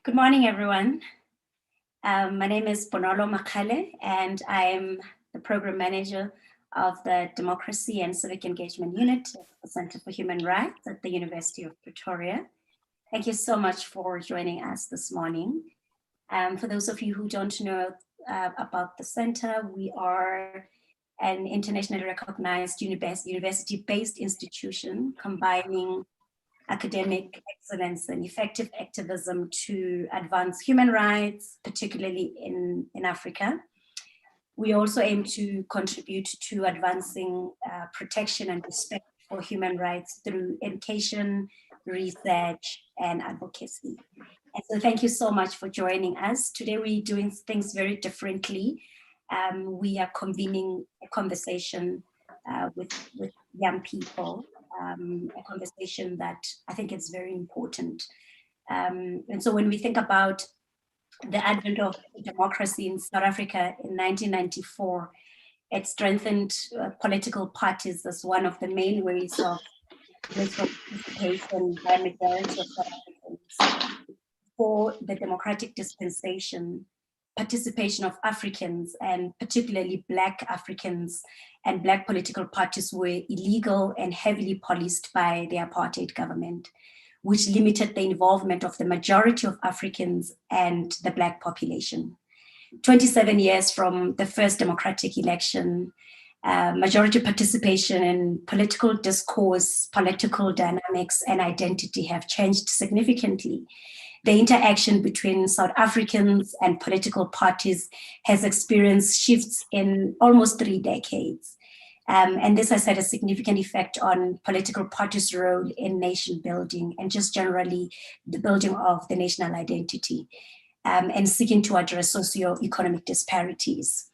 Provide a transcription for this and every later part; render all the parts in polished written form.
Good morning, everyone. My name is Bonolo Makgale, and I am the Program Manager of the Democracy and Civic Engagement Unit at the Center for Human Rights at the University of Pretoria. Thank you so much for joining us this morning. For those of you who don't know about the center, we are an internationally recognized university-based institution combining academic excellence and effective activism to advance human rights, particularly in Africa. We also aim to contribute to advancing protection and respect for human rights through education, research, and advocacy. And so thank you so much for joining us. Today we're doing things very differently. We are convening a conversation with young people, a conversation that I think is very important. And so when we think about the advent of democracy in South Africa in 1994, it strengthened political parties as one of the main ways of political participation by majority of South Africans. For the democratic dispensation, participation of Africans, and particularly Black Africans and Black political parties, were illegal and heavily policed by the apartheid government, which limited the involvement of the majority of Africans and the Black population. 27 years from the first democratic election, majority participation in political discourse, political dynamics, and identity have changed significantly. The interaction between South Africans and political parties has experienced shifts in almost 3 decades. And this has had a significant effect on political parties' role in nation building and just generally the building of the national identity and seeking to address socio-economic disparities.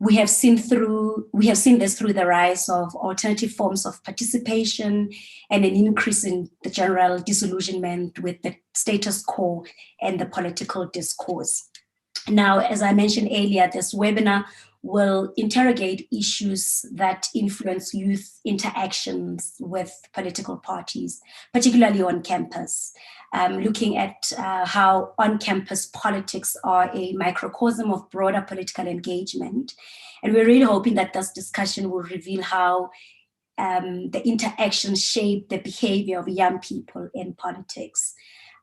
We have seen this through the rise of alternative forms of participation and an increase in the general disillusionment with the status quo and the political discourse. Now, as I mentioned earlier, this webinar will interrogate issues that influence youth interactions with political parties, particularly on campus, looking at how on-campus politics are a microcosm of broader political engagement. And we're really hoping that this discussion will reveal how the interactions shape the behavior of young people in politics.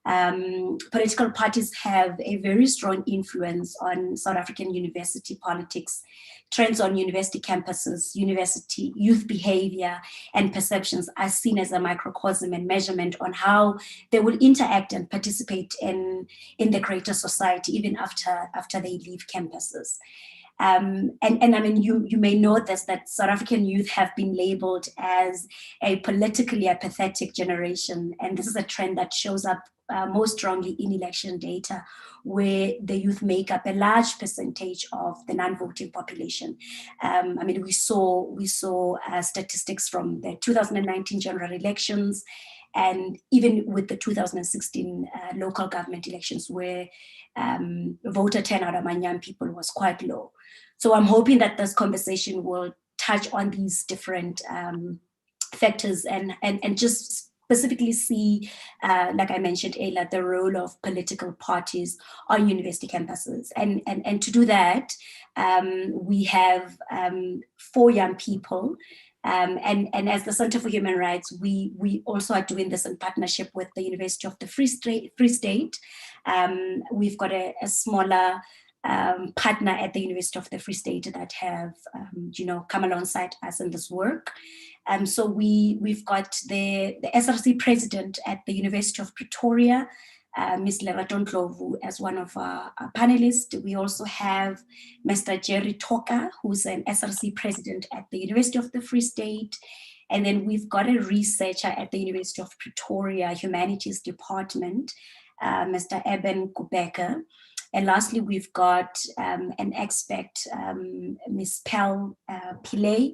Political parties have a very strong influence on South African university politics, trends on university campuses, university youth behavior and perceptions are seen as a microcosm and measurement on how they will interact and participate in the greater society, even after they leave campuses. And I mean, you may know this, that South African youth have been labeled as a politically apathetic generation. And this is a trend that shows up most strongly in election data, where the youth make up a large percentage of the non-voting population. I mean, we saw statistics from the 2019 general elections, and even with the 2016 local government elections, where voter turnout among young people was quite low. So I'm hoping that this conversation will touch on these different factors and just specifically see, like I mentioned earlier, the role of political parties on university campuses. And to do that, we have 4 young people. And as the Center for Human Rights, we also are doing this in partnership with the University of the Free State. We've got a smaller partner at the University of the Free State that have, come alongside us in this work. So we've got the SRC president at the University of Pretoria, Ms. Lerato Ndlovu, as one of our panelists. We also have Mr. Jerry Thoka, who's an SRC president at the University of the Free State. And then we've got a researcher at the University of Pretoria Humanities Department, Mr. Eben Kubeka. And lastly, we've got an expert, Ms. Pillay,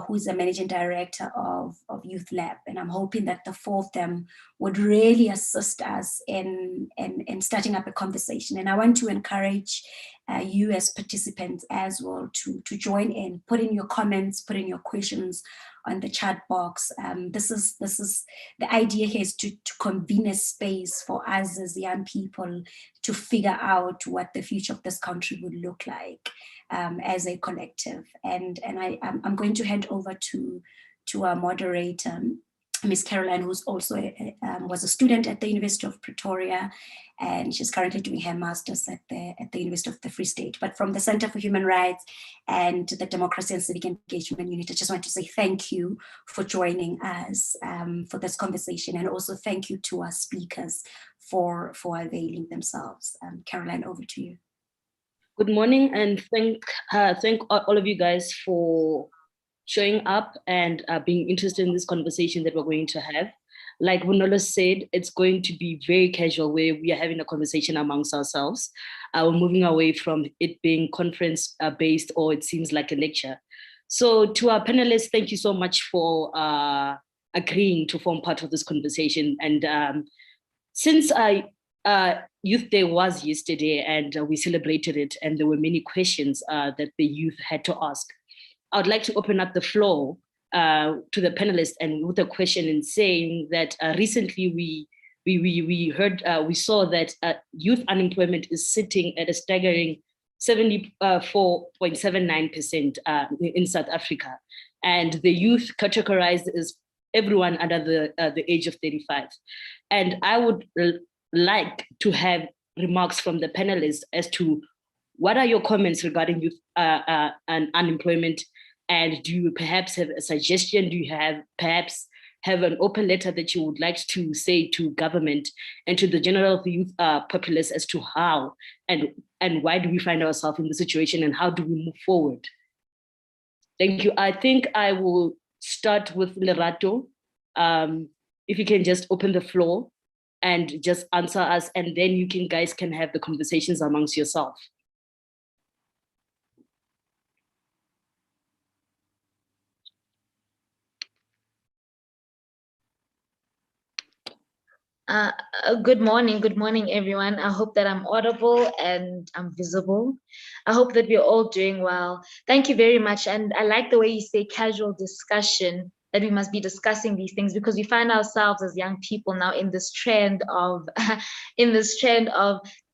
who's the managing director of Youth Lab. And I'm hoping that the 4 of them would really assist us in starting up a conversation. And I want to encourage you as participants as well to join in, put in your comments, put in your questions on the chat box. This is the idea here, is to convene a space for us as young people to figure out what the future of this country would look like as a collective. And I'm going to hand over to our moderator, Ms. Caroline, who's also was a student at the University of Pretoria, and she's currently doing her master's at the University of the Free State. But from the Center for Human Rights and the Democracy and Civic Engagement Unit, I just want to say thank you for joining us for this conversation, and also thank you to our speakers for availing themselves. Caroline, over to you. Good morning, and thank all of you guys for showing up and being interested in this conversation that we're going to have. Like Bonolo said, it's going to be very casual, where we are having a conversation amongst ourselves. We're moving away from it being conference-based, or it seems like a lecture. So to our panelists, thank you so much for agreeing to form part of this conversation. And since Youth Day was yesterday, and we celebrated it, and there were many questions that the youth had to ask, I would like to open up the floor to the panelists, and with a question in saying that recently we saw that youth unemployment is sitting at a staggering 74.79% in South Africa, and the youth categorized as everyone under the age of 35. And I would like to have remarks from the panelists as to what are your comments regarding youth and unemployment. And do you perhaps have a suggestion? Do you perhaps have an open letter that you would like to say to government and to the general youth populace as to how and why do we find ourselves in the situation, and how do we move forward? Thank you. I think I will start with Lerato. If you can just open the floor and just answer us, and then you guys can have the conversations amongst yourself. Good morning, everyone. I hope that I'm audible and I'm visible. I hope that we're all doing well. Thank you very much. And I like the way you say casual discussion, that we must be discussing these things, because we find ourselves as young people now in this trend of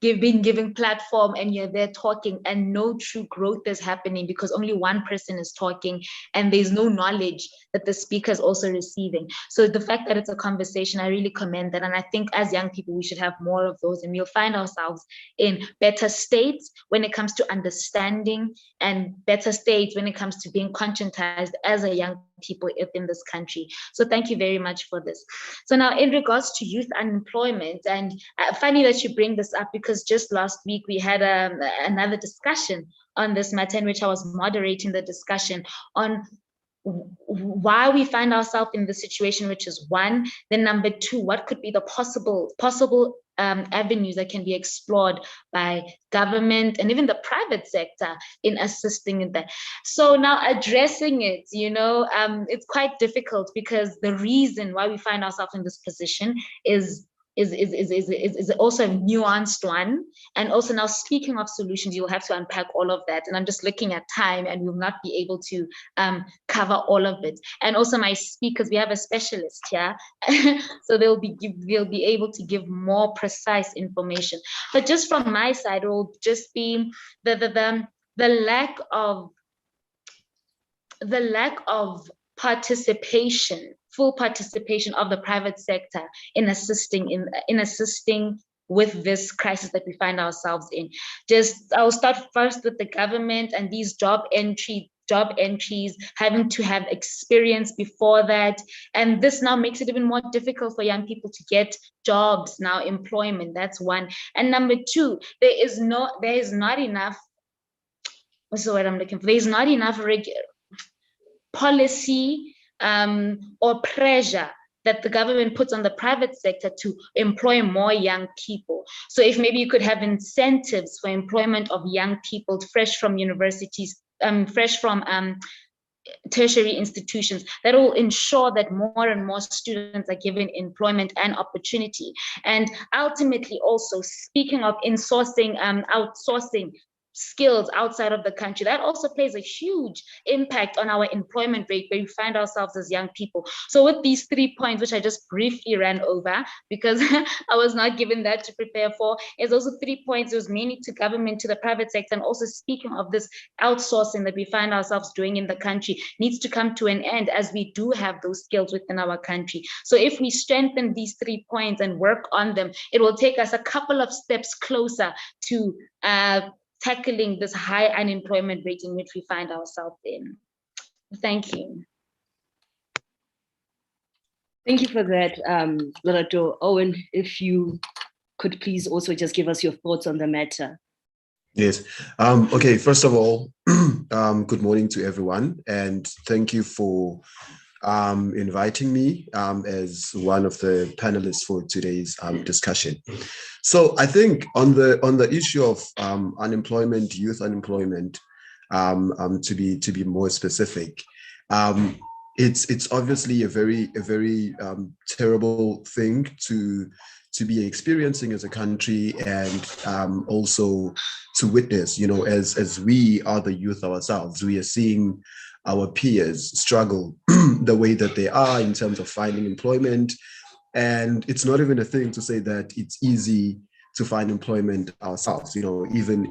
being given platform, and you're there talking and no true growth is happening because only one person is talking and there's no knowledge that the speaker is also receiving. So the fact that it's a conversation, I really commend that. And I think as young people, we should have more of those, and we'll find ourselves in better states when it comes to understanding, and better states when it comes to being conscientized as a young people in this country. So thank you very much for this. So now in regards to youth unemployment, and funny that you bring this up, because just last week we had another discussion on this matter, in which I was moderating the discussion on why we find ourselves in the situation, which is one. Then number two, what could be the possible avenues that can be explored by government and even the private sector in assisting in that. So now addressing it, it's quite difficult, because the reason why we find ourselves in this position is also a nuanced one. And also now, speaking of solutions, you'll have to unpack all of that. And I'm just looking at time, and we'll not be able to cover all of it. And also my speakers, we have a specialist here, so they'll be able to give more precise information. But just from my side, it will just be the lack of participation, full participation of the private sector in assisting with this crisis that we find ourselves in. I'll start first with the government and these job entries, having to have experience before that. And this now makes it even more difficult for young people to get jobs now, employment. That's one. And number two, there is not enough, what's the word I'm looking for? There's not enough policy or pressure that the government puts on the private sector to employ more young people. So if maybe you could have incentives for employment of young people fresh from universities, fresh from tertiary institutions that will ensure that more and more students are given employment and opportunity. And ultimately also, speaking of insourcing, outsourcing skills outside of the country, that also plays a huge impact on our employment rate where we find ourselves as young people. So with these 3 points, which I just briefly ran over because I was not given that to prepare for, is also 3 points. It was mainly to government, to the private sector, and also speaking of this outsourcing that we find ourselves doing in the country needs to come to an end, as we do have those skills within our country. So if we strengthen these 3 points and work on them, it will take us a couple of steps closer to tackling this high unemployment rate in which we find ourselves in. Thank you. Thank you for that, Lerato. Owen, if you could please also just give us your thoughts on the matter. Yes. Okay, first of all, good morning to everyone, and thank you for inviting me as one of the panelists for today's discussion. So I think on the issue of unemployment, youth unemployment, to be more specific, it's obviously a very terrible thing to be experiencing as a country, and also to witness, as we are the youth ourselves, we are seeing our peers struggle the way that they are in terms of finding employment. And it's not even a thing to say that it's easy to find employment ourselves, even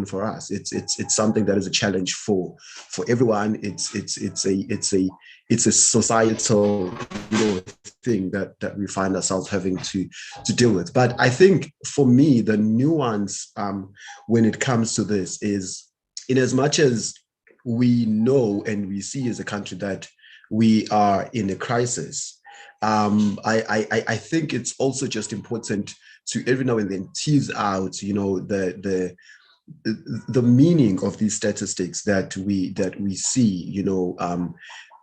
for us. It's something that is a challenge for everyone. It's a societal thing that we find ourselves having to deal with. But I think for me, the nuance when it comes to this is, in as much as we know and we see as a country that we are in a crisis, I think it's also just important to every now and then tease out, the meaning of these statistics that we see,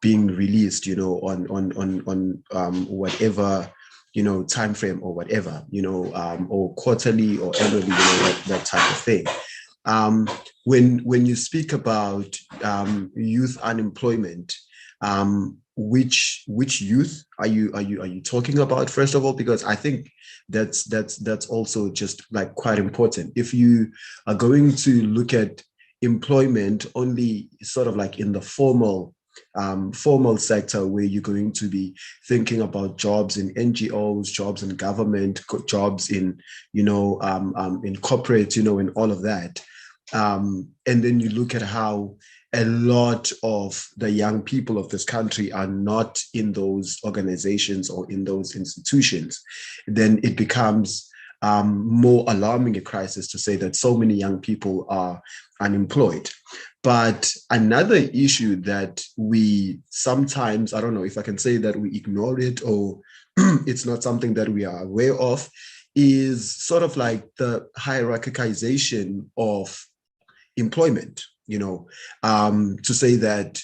being released, on whatever time frame or whatever, or quarterly or annually, that type of thing. When you speak about youth unemployment, which youth are you talking about, first of all? Because I think that's also just like quite important. If you are going to look at employment only sort of like in the formal sector, where you're going to be thinking about jobs in NGOs, jobs in government, jobs in in corporate, and all of that, and then you look at how a lot of the young people of this country are not in those organizations or in those institutions, then it becomes more alarming a crisis to say that so many young people are unemployed. But another issue that we sometimes, I don't know if I can say that we ignore it or it's not something that we are aware of, is sort of like the hierarchization of employment. To say that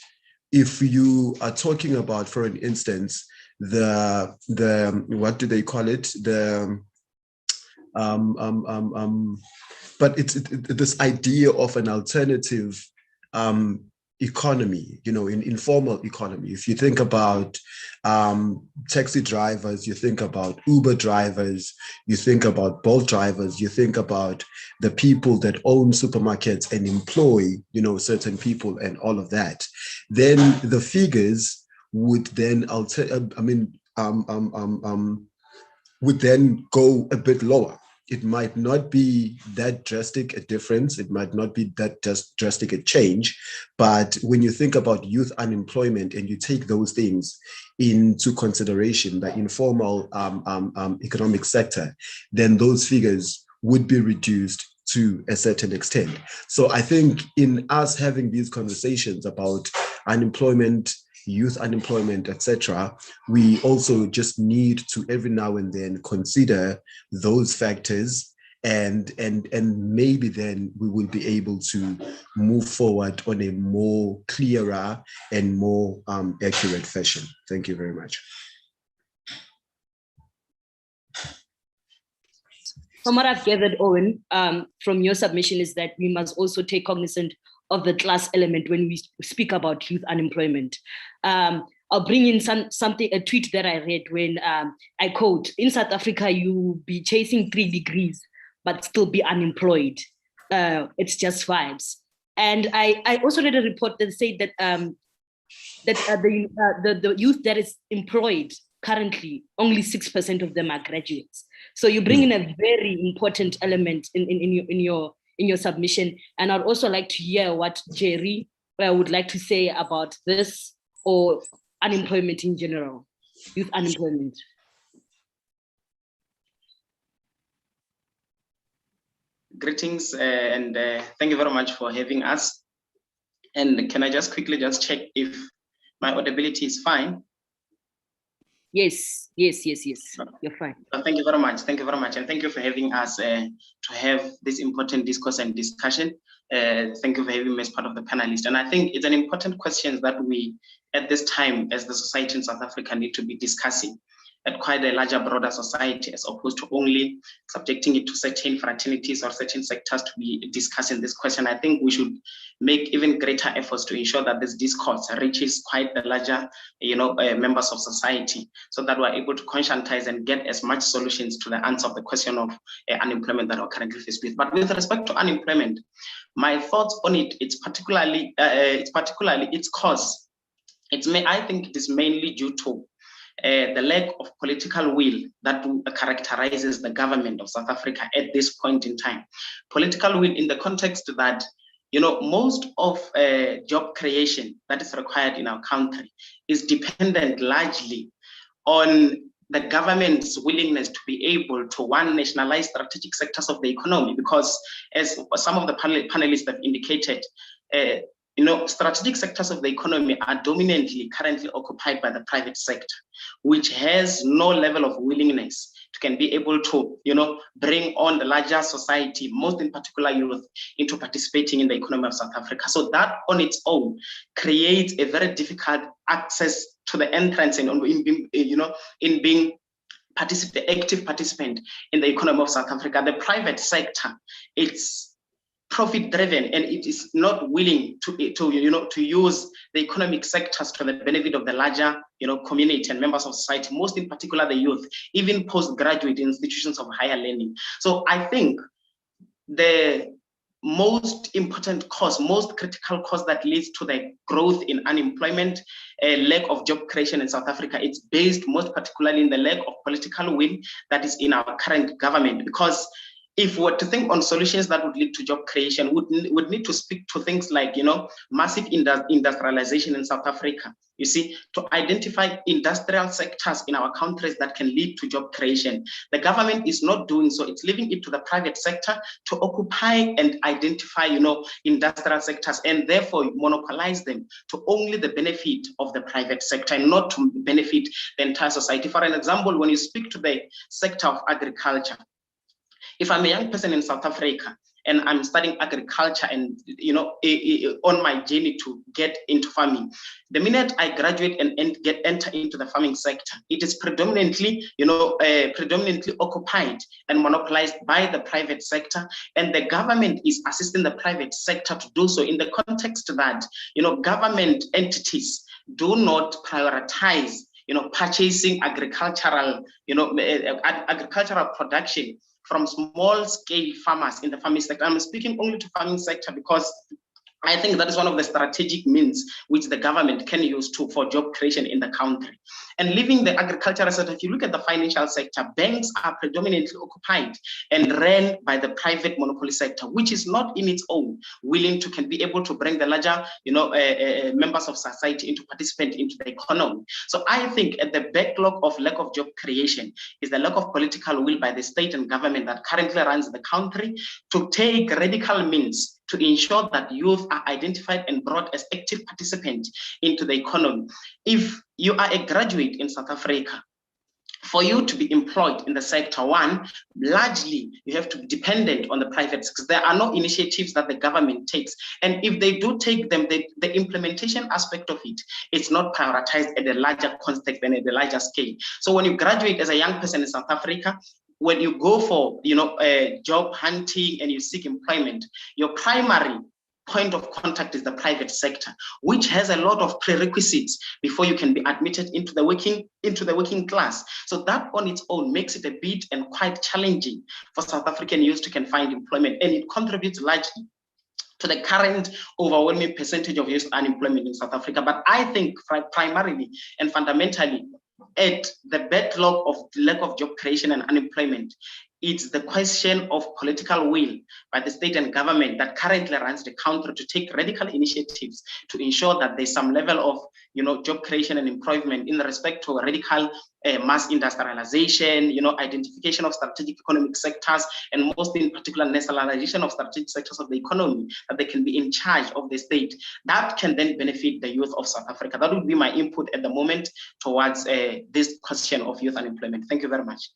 if you are talking about, for an instance, the what do they call it, but it's this idea of an alternative economy, in informal economy. If you think about taxi drivers, you think about Uber drivers, you think about Bolt drivers, you think about the people that own supermarkets and employ, certain people and all of that, then the figures would then would then go a bit lower. It might not be that drastic a difference. It might not be that just drastic a change. But when you think about youth unemployment and you take those things into consideration, the informal economic sector, then those figures would be reduced to a certain extent. So I think in us having these conversations about unemployment, youth unemployment, etc., we also just need to every now and then consider those factors, and maybe then we will be able to move forward on a more clearer and more accurate fashion. Thank you very much. From what I've gathered, Owen, from your submission, is that we must also take cognizant of the class element when we speak about youth unemployment. I'll bring in a tweet that I read when I quote, "In South Africa, you be chasing 3 degrees, but still be unemployed. It's just vibes." And I also read a report that said that the youth that is employed currently, only 6% of them are graduates. So you bring in a very important element in your submission. And I'd also like to hear what Jerry would like to say about this, or unemployment in general, youth unemployment. Greetings and thank you very much for having us. And can I just quickly check if my audibility is fine? Yes, you're fine. Thank you very much. Thank you very much. And thank you for having us to have this important discourse and discussion. Thank you for having me as part of the panelists. And I think it's an important question that we, at this time, as the society in South Africa, need to be discussing at quite a larger, broader society, as opposed to only subjecting it to certain fraternities or certain sectors to be discussing this question. I think we should make even greater efforts to ensure that this discourse reaches quite a larger, members of society, so that we're able to conscientize and get as much solutions to the answer of the question of unemployment that we're currently faced with. But with respect to unemployment, my thoughts on it, it's particularly its cause. I think it is mainly due to the lack of political will that characterizes the government of South Africa at this point in time. Political will in the context that, most of job creation that is required in our country is dependent largely on the government's willingness to be able to, one, nationalize strategic sectors of the economy, because as some of the panelists have indicated, strategic sectors of the economy are dominantly currently occupied by the private sector, which has no level of willingness to can be able to, bring on the larger society, most in particular youth, into participating in the economy of South Africa. So that on its own creates a very difficult access to the entrance and in being active participant in the economy of South Africa. The private sector, it's profit driven, and it is not willing to use the economic sectors to the benefit of the larger community and members of society, most in particular the youth, even postgraduate institutions of higher learning. So I think the most important cause, most critical cause that leads to the growth in unemployment, lack of job creation in South Africa, it's based most particularly in the lack of political will that is in our current government. Because if we were to think on solutions that would lead to job creation, would need to speak to things like, massive industrialization in South Africa, you see, to identify industrial sectors in our countries that can lead to job creation. The government is not doing so. It's leaving it to the private sector to occupy and identify, industrial sectors, and therefore monopolize them to only the benefit of the private sector and not to benefit the entire society. For an example, when you speak to the sector of agriculture, if I'm a young person in South Africa and I'm studying agriculture and, on my journey to get into farming, the minute I graduate and enter into the farming sector, it is predominantly occupied and monopolized by the private sector. And the government is assisting the private sector to do so in the context that, government entities do not prioritize, purchasing agricultural production from small-scale farmers in the farming sector. I'm speaking only to farming sector because I think that is one of the strategic means which the government can use for job creation in the country. And leaving the agricultural sector, if you look at the financial sector, banks are predominantly occupied and ran by the private monopoly sector, which is not in its own willing to can be able to bring the larger, members of society into participant into the economy. So I think at the backlog of lack of job creation is the lack of political will by the state and government that currently runs the country to take radical means to ensure that youth are identified and brought as active participants into the economy. If you are a graduate in South Africa, for you to be employed in the sector, one, largely you have to be dependent on the private sector. There are no initiatives that the government takes. And if they do take them, the implementation aspect of it, it's not prioritized at a larger context and at a larger scale. So when you graduate as a young person in South Africa, when you go for job hunting and you seek employment, your primary point of contact is the private sector, which has a lot of prerequisites before you can be admitted into the working class. So that on its own makes it a bit and quite challenging for South African youth to can find employment, and it contributes largely to the current overwhelming percentage of youth unemployment in South Africa. But I think primarily and fundamentally, at the backlog of lack of job creation and unemployment, it's the question of political will by the state and government that currently runs the country to take radical initiatives to ensure that there's some level of job creation and employment in respect to radical mass industrialization, identification of strategic economic sectors, and most in particular nationalization of strategic sectors of the economy, that they can be in charge of the state. That can then benefit the youth of South Africa. That would be my input at the moment towards this question of youth unemployment. Thank you very much.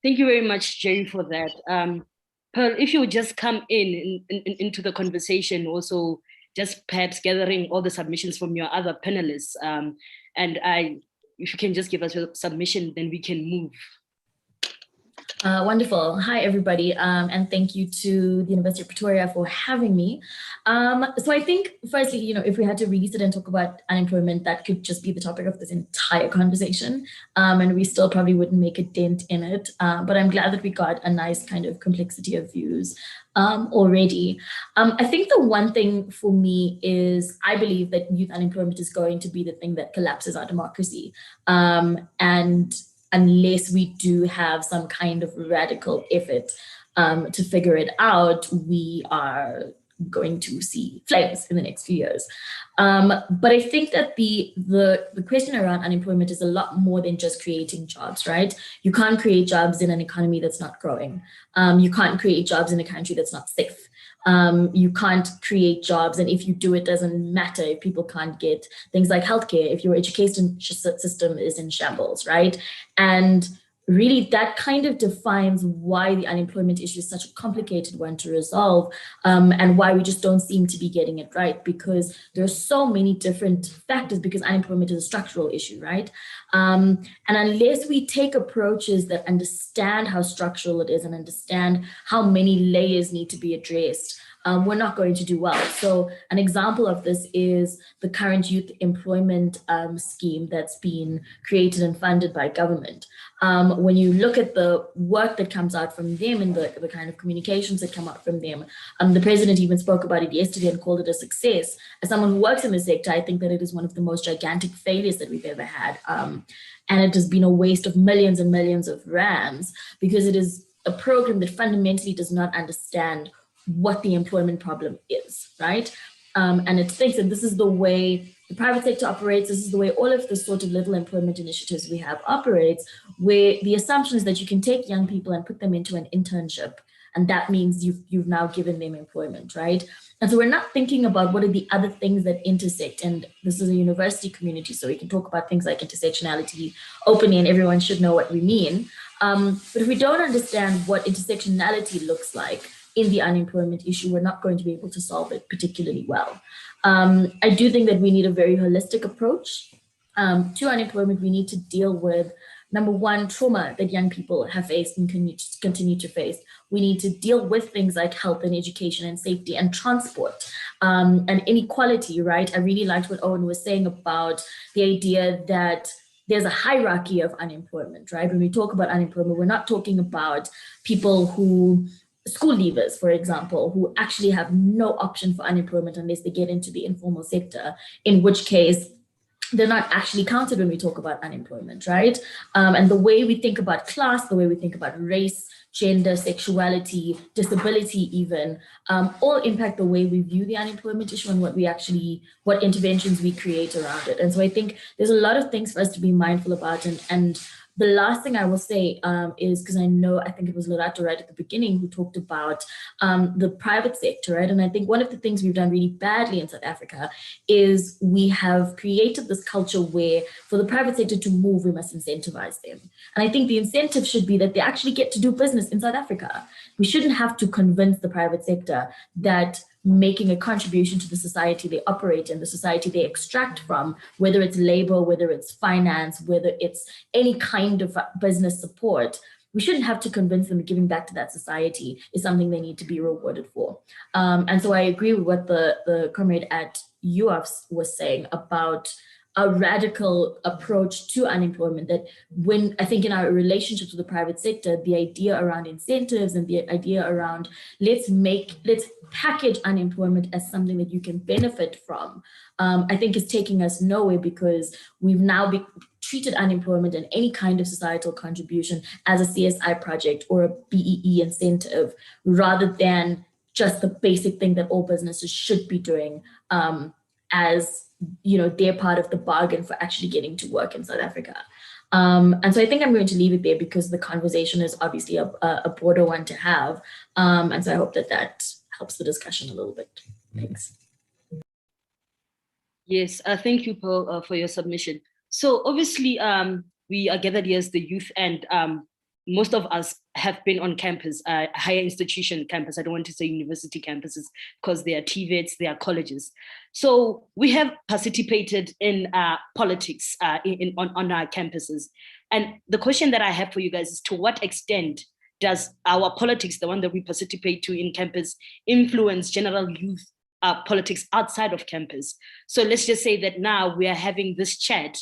Thank you very much, Jerry, for that. Pearl, if you would just come into the conversation, also just perhaps gathering all the submissions from your other panelists, if you can just give us your submission, then we can move. Wonderful. Hi, everybody, and thank you to the University of Pretoria for having me. So I think, firstly, if we had to really sit and talk about unemployment, that could just be the topic of this entire conversation, and we still probably wouldn't make a dent in it. But I'm glad that we got a nice kind of complexity of views already. I think the one thing for me is I believe that youth unemployment is going to be the thing that collapses our democracy. And unless we do have some kind of radical effort to figure it out, we are going to see flames in the next few years. But I think that the question around unemployment is a lot more than just creating jobs, right? You can't create jobs in an economy that's not growing. You can't create jobs in a country that's not safe. You can't create jobs, and if you do, it doesn't matter if people can't get things like healthcare, if your education system is in shambles, right? And really that kind of defines why the unemployment issue is such a complicated one to resolve, and why we just don't seem to be getting it right, because there are so many different factors, because unemployment is a structural issue, right? And unless we take approaches that understand how structural it is and understand how many layers need to be addressed, we're not going to do well. So an example of this is the current youth employment scheme that's been created and funded by government. When you look at the work that comes out from them and the kind of communications that come out from them, the president even spoke about it yesterday and called it a success. As someone who works in the sector, I think that it is one of the most gigantic failures that we've ever had. And it has been a waste of millions and millions of rands, because it is a program that fundamentally does not understand what the employment problem is, right? And it thinks that this is the way the private sector operates, this is the way all of the sort of little employment initiatives we have operates, where the assumption is that you can take young people and put them into an internship, and that means you've now given them employment, right? And so we're not thinking about what are the other things that intersect, and this is a university community, so we can talk about things like intersectionality openly, and everyone should know what we mean. But if we don't understand what intersectionality looks like in the unemployment issue, we're not going to be able to solve it particularly well. I do think that we need a very holistic approach to unemployment. We need to deal with, number one, trauma that young people have faced and continue to face. We need to deal with things like health and education and safety and transport and inequality, right? I really liked what Owen was saying about the idea that there's a hierarchy of unemployment, right? When we talk about unemployment, we're not talking about people who, school leavers, for example, who actually have no option for unemployment unless they get into the informal sector, in which case they're not actually counted when we talk about unemployment, right? And the way we think about class, the way we think about race, gender, sexuality, disability even, all impact the way we view the unemployment issue and what interventions we create around it. And so I think there's a lot of things for us to be mindful about. And the last thing I will say is, because I think it was Lerato right at the beginning who talked about the private sector, right? And I think one of the things we've done really badly in South Africa is we have created this culture where for the private sector to move, we must incentivize them. And I think the incentive should be that they actually get to do business in South Africa. We shouldn't have to convince the private sector that making a contribution to the society they operate in, the society they extract from, whether it's labor, whether it's finance, whether it's any kind of business support, we shouldn't have to convince them giving back to that society is something they need to be rewarded for. And so I agree with what the comrade at UAFS was saying about a radical approach to unemployment, that when I think in our relationships with the private sector, the idea around incentives and the idea around let's package unemployment as something that you can benefit from, I think is taking us nowhere, because we've now treated unemployment and any kind of societal contribution as a CSI project or a BEE incentive, rather than just the basic thing that all businesses should be doing as they're part of the bargain for actually getting to work in South Africa. And so I think I'm going to leave it there, because the conversation is obviously a broader one to have. And so I hope that helps the discussion a little bit. Thanks. Yes, thank you, Paul, for your submission. So obviously, we are gathered here as the youth, and most of us have been on campus, higher institution campus. I don't want to say university campuses, because they are TVETs, they are colleges. So we have participated in politics on our campuses. And the question that I have for you guys is, to what extent does our politics, the one that we participate to in campus, influence general youth politics outside of campus? So let's just say that now we are having this chat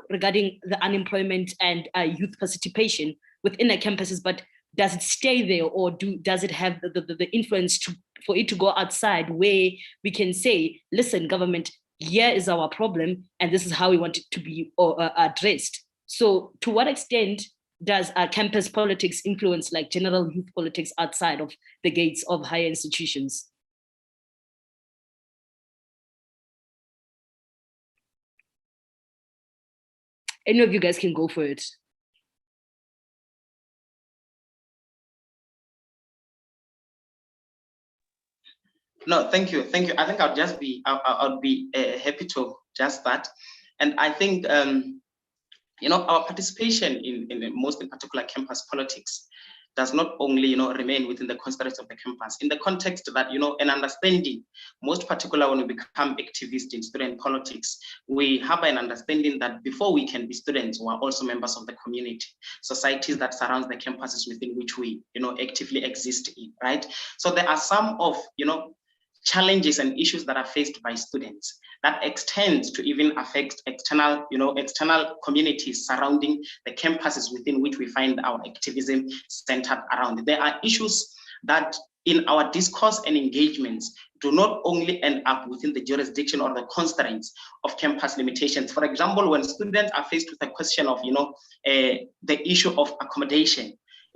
regarding the unemployment and youth participation within the campuses, but does it stay there, or does it have the influence for it to go outside, where we can say, listen, government, here is our problem, and this is how we want it to be addressed? So to what extent does campus politics influence like general youth politics outside of the gates of higher institutions? Any of you guys can go for it. No, thank you. Thank you. I think I'll be happy to just start. And I think, our participation in most in particular campus politics does not only, remain within the constraints of the campus, in the context that, an understanding, most particular when we become activists in student politics, we have an understanding that before we can be students, we are also members of the community, societies that surround the campuses within which we, actively exist in, right? So there are some of, challenges and issues that are faced by students that extends to even affect external communities surrounding the campuses within which we find our activism centered around. There are issues that in our discourse and engagements do not only end up within the jurisdiction or the constraints of campus limitations. For example, when students are faced with the question of, the issue of accommodation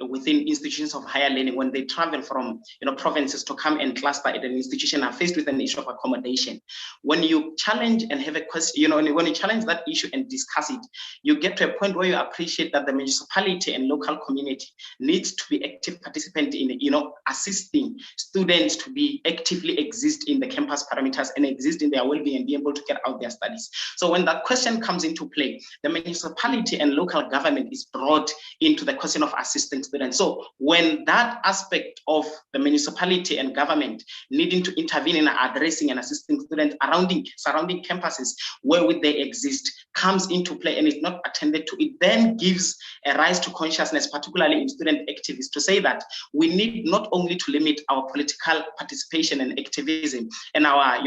within institutions of higher learning, when they travel from provinces to come and cluster at an institution, are faced with an issue of accommodation. When you challenge and have a question, when you challenge that issue and discuss it, you get to a point where you appreciate that the municipality and local community needs to be active participant in assisting students to be actively exist in the campus parameters and exist in their well-being and be able to get out their studies. So when that question comes into play, the municipality and local government is brought into the question of assisting students. So when that aspect of the municipality and government needing to intervene in addressing and assisting students surrounding campuses where they exist comes into play and is not attended to, it then gives a rise to consciousness, particularly in student activists, to say that we need not only to limit our political participation and activism and our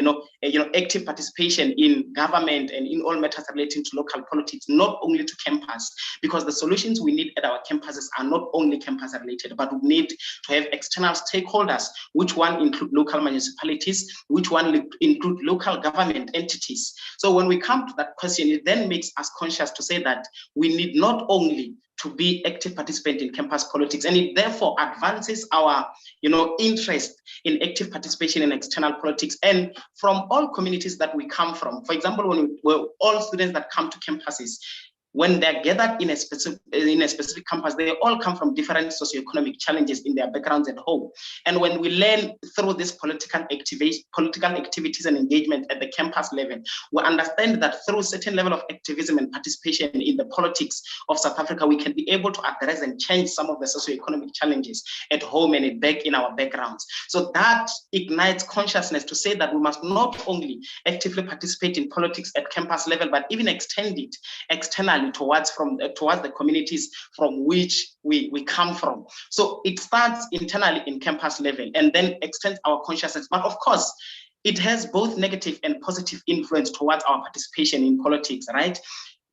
active participation in government and in all matters relating to local politics, not only to campus, because the solutions we need at our campuses are not only campus related, but we need to have external stakeholders, which one include local municipalities, which one include local government entities. So when we come to that question, it then makes us conscious to say that we need not only to be active participant in campus politics, and it therefore advances our interest in active participation in external politics and from all communities that we come from. For example, when all students that come to campuses, when they're gathered in a specific campus, they all come from different socioeconomic challenges in their backgrounds at home. And when we learn through this political activities and engagement at the campus level, we understand that through certain level of activism and participation in the politics of South Africa, we can be able to address and change some of the socioeconomic challenges at home and back in our backgrounds. So that ignites consciousness to say that we must not only actively participate in politics at campus level, but even extend it externally externally towards the communities from which we come from. So it starts internally in campus level and then extends our consciousness. But of course, it has both negative and positive influence towards our participation in politics, right?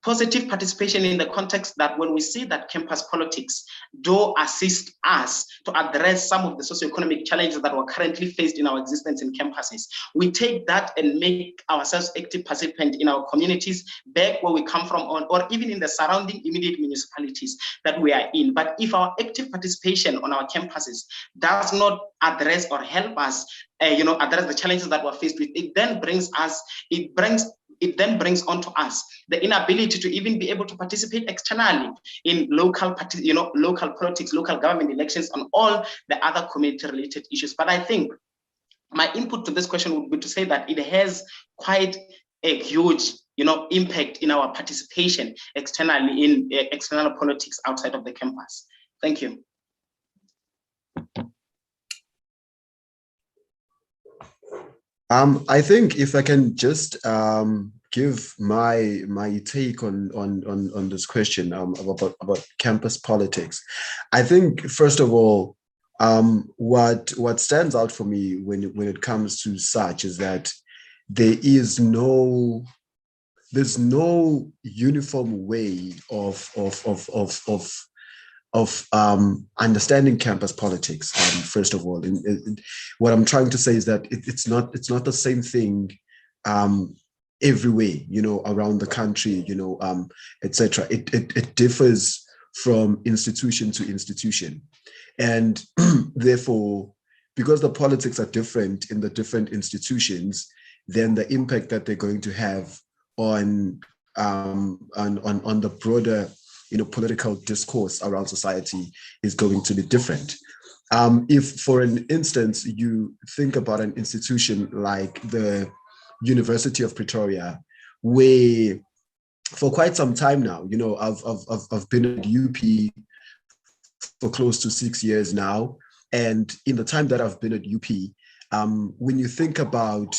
Positive participation in the context that when we see that campus politics do assist us to address some of the socioeconomic challenges that were currently faced in our existence in campuses, we take that and make ourselves active participants in our communities back where we come from, or even in the surrounding immediate municipalities that we are in. But if our active participation on our campuses does not address or help us address the challenges that we're faced with, it then brings onto us the inability to even be able to participate externally in local politics, local government elections, and all the other community-related issues. But I think my input to this question would be to say that it has quite a huge impact in our participation externally in external politics outside of the campus. Thank you. I think if I can just give my take on this question about campus politics. I think first of all, what stands out for me when it comes to such is that there's no uniform way of understanding campus politics. First of all, what I'm trying to say is that it's not the same thing everywhere, around the country, etc. It differs from institution to institution, and therefore, because the politics are different in the different institutions, then the impact that they're going to have on the broader political discourse around society is going to be different. If, for an instance, you think about an institution like the University of Pretoria, where for quite some time now, I've been at UP for close to 6 years now, and in the time that I've been at UP, when you think about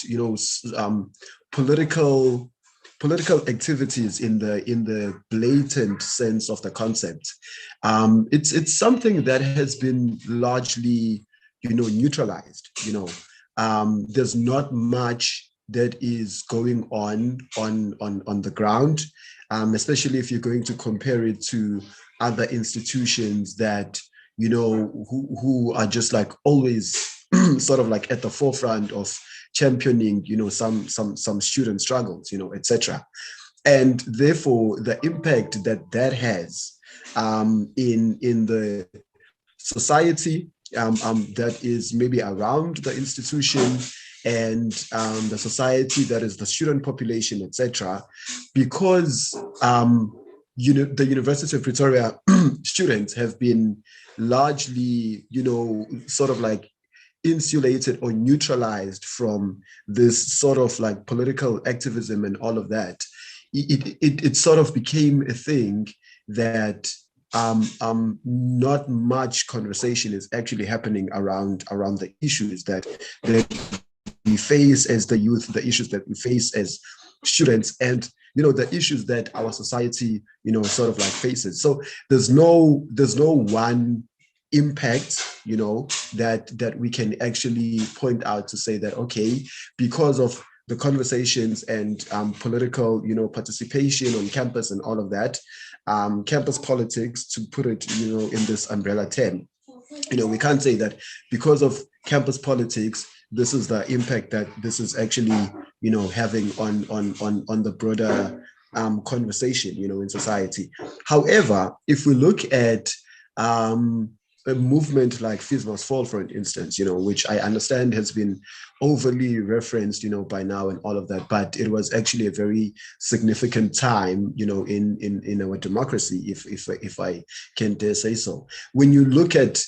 political activities in the blatant sense of the concept, it's something that has been largely neutralized. There's not much that is going on the ground, especially if you're going to compare it to other institutions that who are just like always sort of like at the forefront of championing some student struggles, etc. And therefore the impact that has in the society that is maybe around the institution, and the society that is the student population, etc. Because the University of Pretoria students have been largely sort of like insulated or neutralized from this sort of like political activism and all of that. It sort of became a thing that not much conversation is actually happening around the issues that we face as the youth, the issues that we face as students, and the issues that our society sort of like faces. So there's no one impact that we can actually point out to say that, okay, because of the conversations and political participation on campus and all of that, campus politics, to put it in this umbrella term, we can't say that because of campus politics this is the impact that this is actually having on the broader conversation in society. However, if we look at a movement like Fees Must Fall, for instance, which I understand has been overly referenced, by now and all of that, but it was actually a very significant time, in our democracy, if I can dare say so. When you look at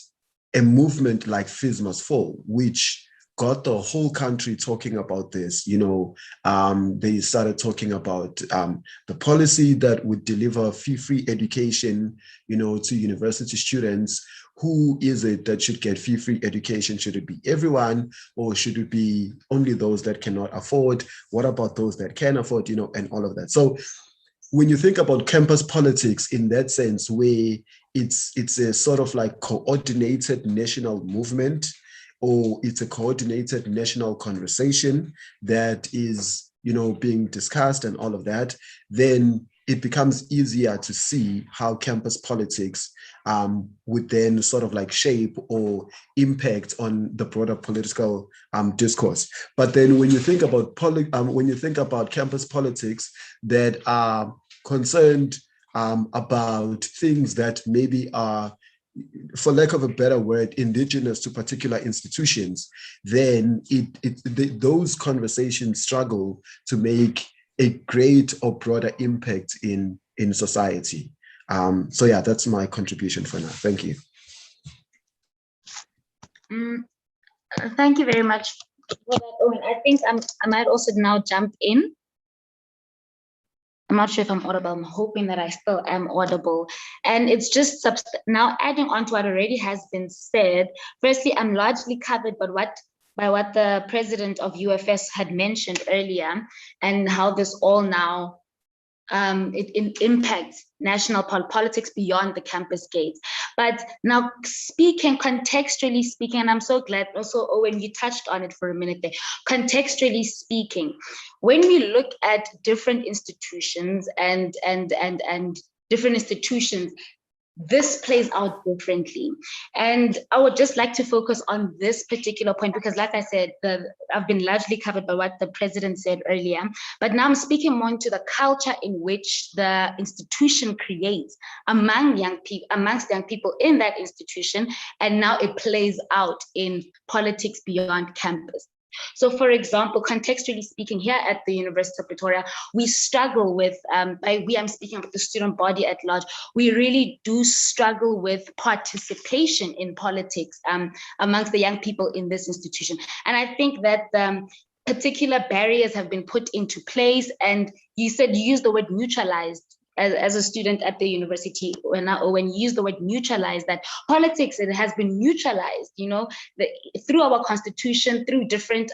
a movement like Fees Must Fall, which got the whole country talking about this, they started talking about the policy that would deliver fee-free education, to university students. Who is it that should get fee-free education? Should it be everyone, or should it be only those that cannot afford? What about those that can afford, and all of that? So when you think about campus politics in that sense, where it's a sort of like coordinated national movement, or it's a coordinated national conversation that is, being discussed and all of that, then it becomes easier to see how campus politics would then sort of like shape or impact on the broader political discourse. But then when you think about campus politics that are concerned about things that maybe are, for lack of a better word, indigenous to particular institutions, then those conversations struggle to make a great or broader impact in society. So yeah, that's my contribution for now. Thank you. Thank you very much for that, Owen. I think I might also now jump in. I'm not sure if I'm audible. I'm hoping that I still am audible. And it's just now adding on to what already has been said. Firstly, I'm largely covered by what the president of UFS had mentioned earlier, and how this all now it impacts national politics beyond the campus gates. But now contextually speaking, and I'm so glad also, Owen, you touched on it for a minute there. Contextually speaking, when we look at different institutions and different institutions, this plays out differently. And I would just like to focus on this particular point, because like I said, I've been largely covered by what the president said earlier, but now I'm speaking more into the culture in which the institution creates amongst young people in that institution, and now it plays out in politics beyond campus. So for example, contextually speaking, here at the University of Pretoria, we struggle with, I'm speaking of the student body at large, we really do struggle with participation in politics amongst the young people in this institution. And I think that particular barriers have been put into place, and you used the word neutralized. As a student at the university, when you use the word neutralized, that politics, it has been neutralized, through our constitution, through different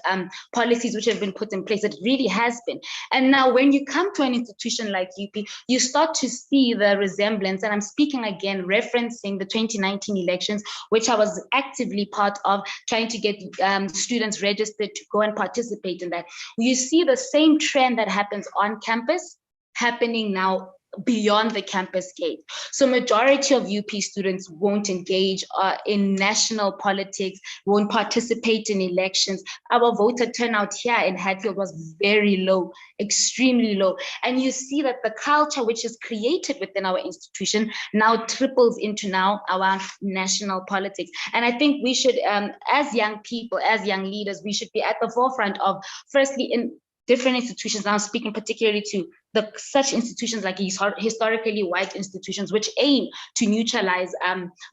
policies which have been put in place. It really has been. And now when you come to an institution like UP, you start to see the resemblance, and I'm speaking again, referencing the 2019 elections, which I was actively part of, trying to get students registered to go and participate in that. You see the same trend that happens on campus happening now beyond the campus gate. So majority of UP students won't engage in national politics, won't participate in elections. Our voter turnout here in Hatfield was very low, extremely low. And you see that the culture which is created within our institution now triples into now our national politics. And I think we should, as young people, as young leaders, we should be at the forefront of, firstly, in different institutions. Now, speaking particularly to such institutions like historically white institutions, which aim to neutralize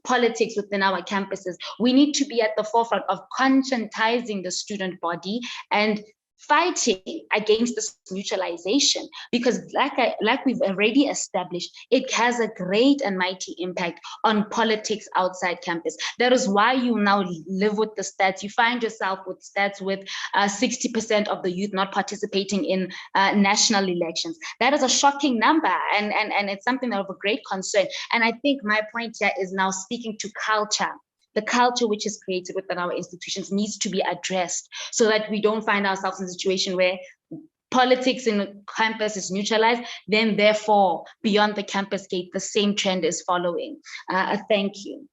politics within our campuses. We need to be at the forefront of conscientizing the student body and fighting against this neutralization, because like we've already established, it has a great and mighty impact on politics outside campus. That is why you now live with the stats. You find yourself with stats with 60% of the youth not participating in national elections. That is a shocking number, and it's something of a great concern. And I think my point here is now speaking to culture. The culture which is created within our institutions needs to be addressed, so that we don't find ourselves in a situation where politics in campus is neutralized, then therefore beyond the campus gate, the same trend is following. Thank you.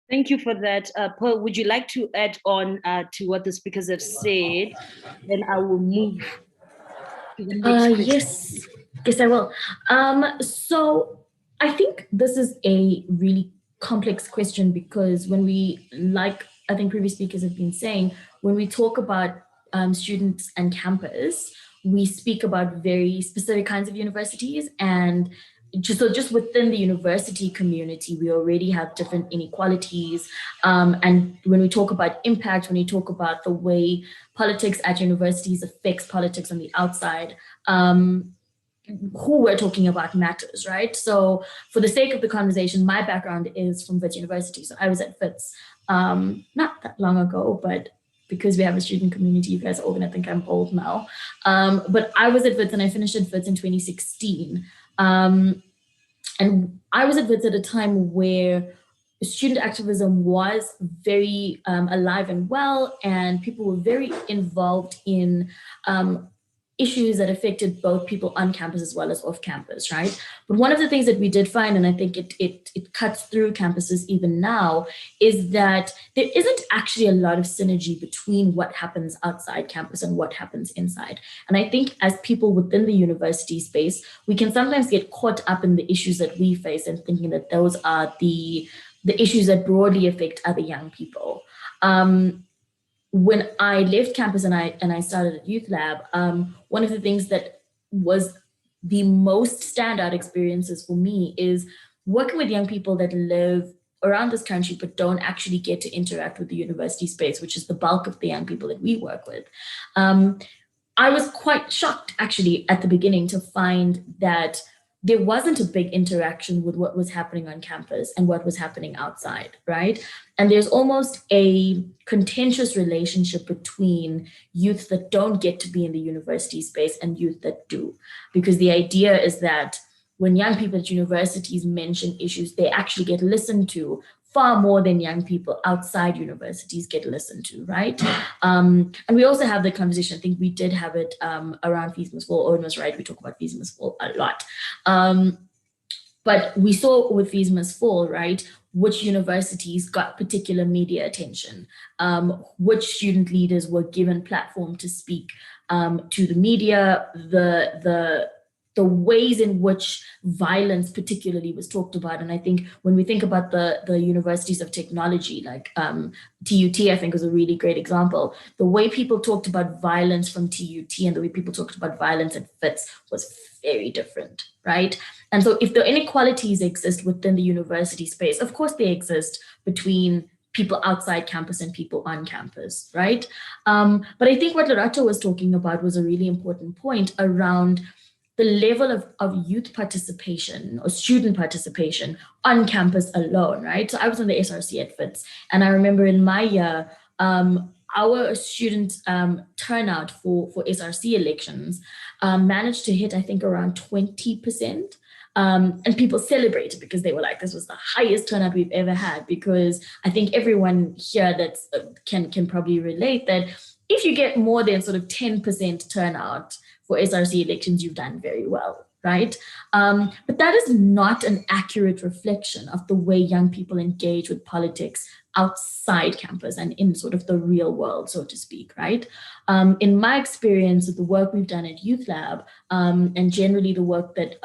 Thank you for that. Pearl, would you like to add on to what the speakers have said? Then I will move. Yes, I will. So I think this is a really complex question, because when like I think previous speakers have been saying, when we talk about students and campus, we speak about very specific kinds of universities, and just within the university community, we already have different inequalities. And when we talk about impact, when we talk about the way politics at universities affects politics on the outside, who we're talking about matters, right? So for the sake of the conversation, my background is from Wits University. So I was at Wits not that long ago, but because we have a student community, you guys are all gonna think I'm old now. But I was at Wits and I finished at Wits in 2016. And I was at Wits at a time where student activism was very alive and well, and people were very involved in issues that affected both people on campus as well as off campus, right? But one of the things that we did find, and I think it cuts through campuses even now, is that there isn't actually a lot of synergy between what happens outside campus and what happens inside. And I think as people within the university space, we can sometimes get caught up in the issues that we face and thinking that those are the issues that broadly affect other young people. When I left campus and I started at Youth Lab, one of the things that was the most standout experiences for me is working with young people that live around this country but don't actually get to interact with the university space, which is the bulk of the young people that we work with. I was quite shocked actually at the beginning to find that there wasn't a big interaction with what was happening on campus and what was happening outside, right? And there's almost a contentious relationship between youth that don't get to be in the university space and youth that do. Because the idea is that when young people at universities mention issues, they actually get listened to far more than young people outside universities get listened to, right? And we also have the conversation, I think we did have it around Fees Must Fall. Owen was right, we talk about Fees Must Fall a lot. But we saw with Fees Must Fall, right, which universities got particular media attention, which student leaders were given platform to speak to the media, the ways in which violence particularly was talked about. And I think when we think about the universities of technology, like TUT, I think was a really great example. The way people talked about violence from TUT and the way people talked about violence at Wits was very different, right? And so if the inequalities exist within the university space, of course they exist between people outside campus and people on campus, right? But I think what Lerato was talking about was a really important point around the level of youth participation or student participation on campus alone, right? So I was on the SRC at Wits, and I remember in my year, our student turnout for SRC elections managed to hit, I think, around 20%. And people celebrated because they were like, this was the highest turnout we've ever had, because I think everyone here that can probably relate that if you get more than sort of 10% turnout for SRC elections, you've done very well, right? But that is not an accurate reflection of the way young people engage with politics outside campus and in sort of the real world, so to speak, right? In my experience with the work we've done at Youth Lab, and generally the work that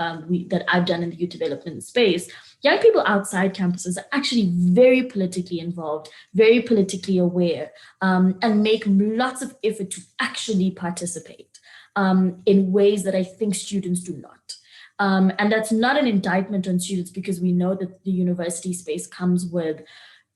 I've done in the youth development space, young people outside campuses are actually very politically involved, very politically aware, and make lots of effort to actually participate in ways that I think students do not. And that's not an indictment on students, because we know that the university space comes with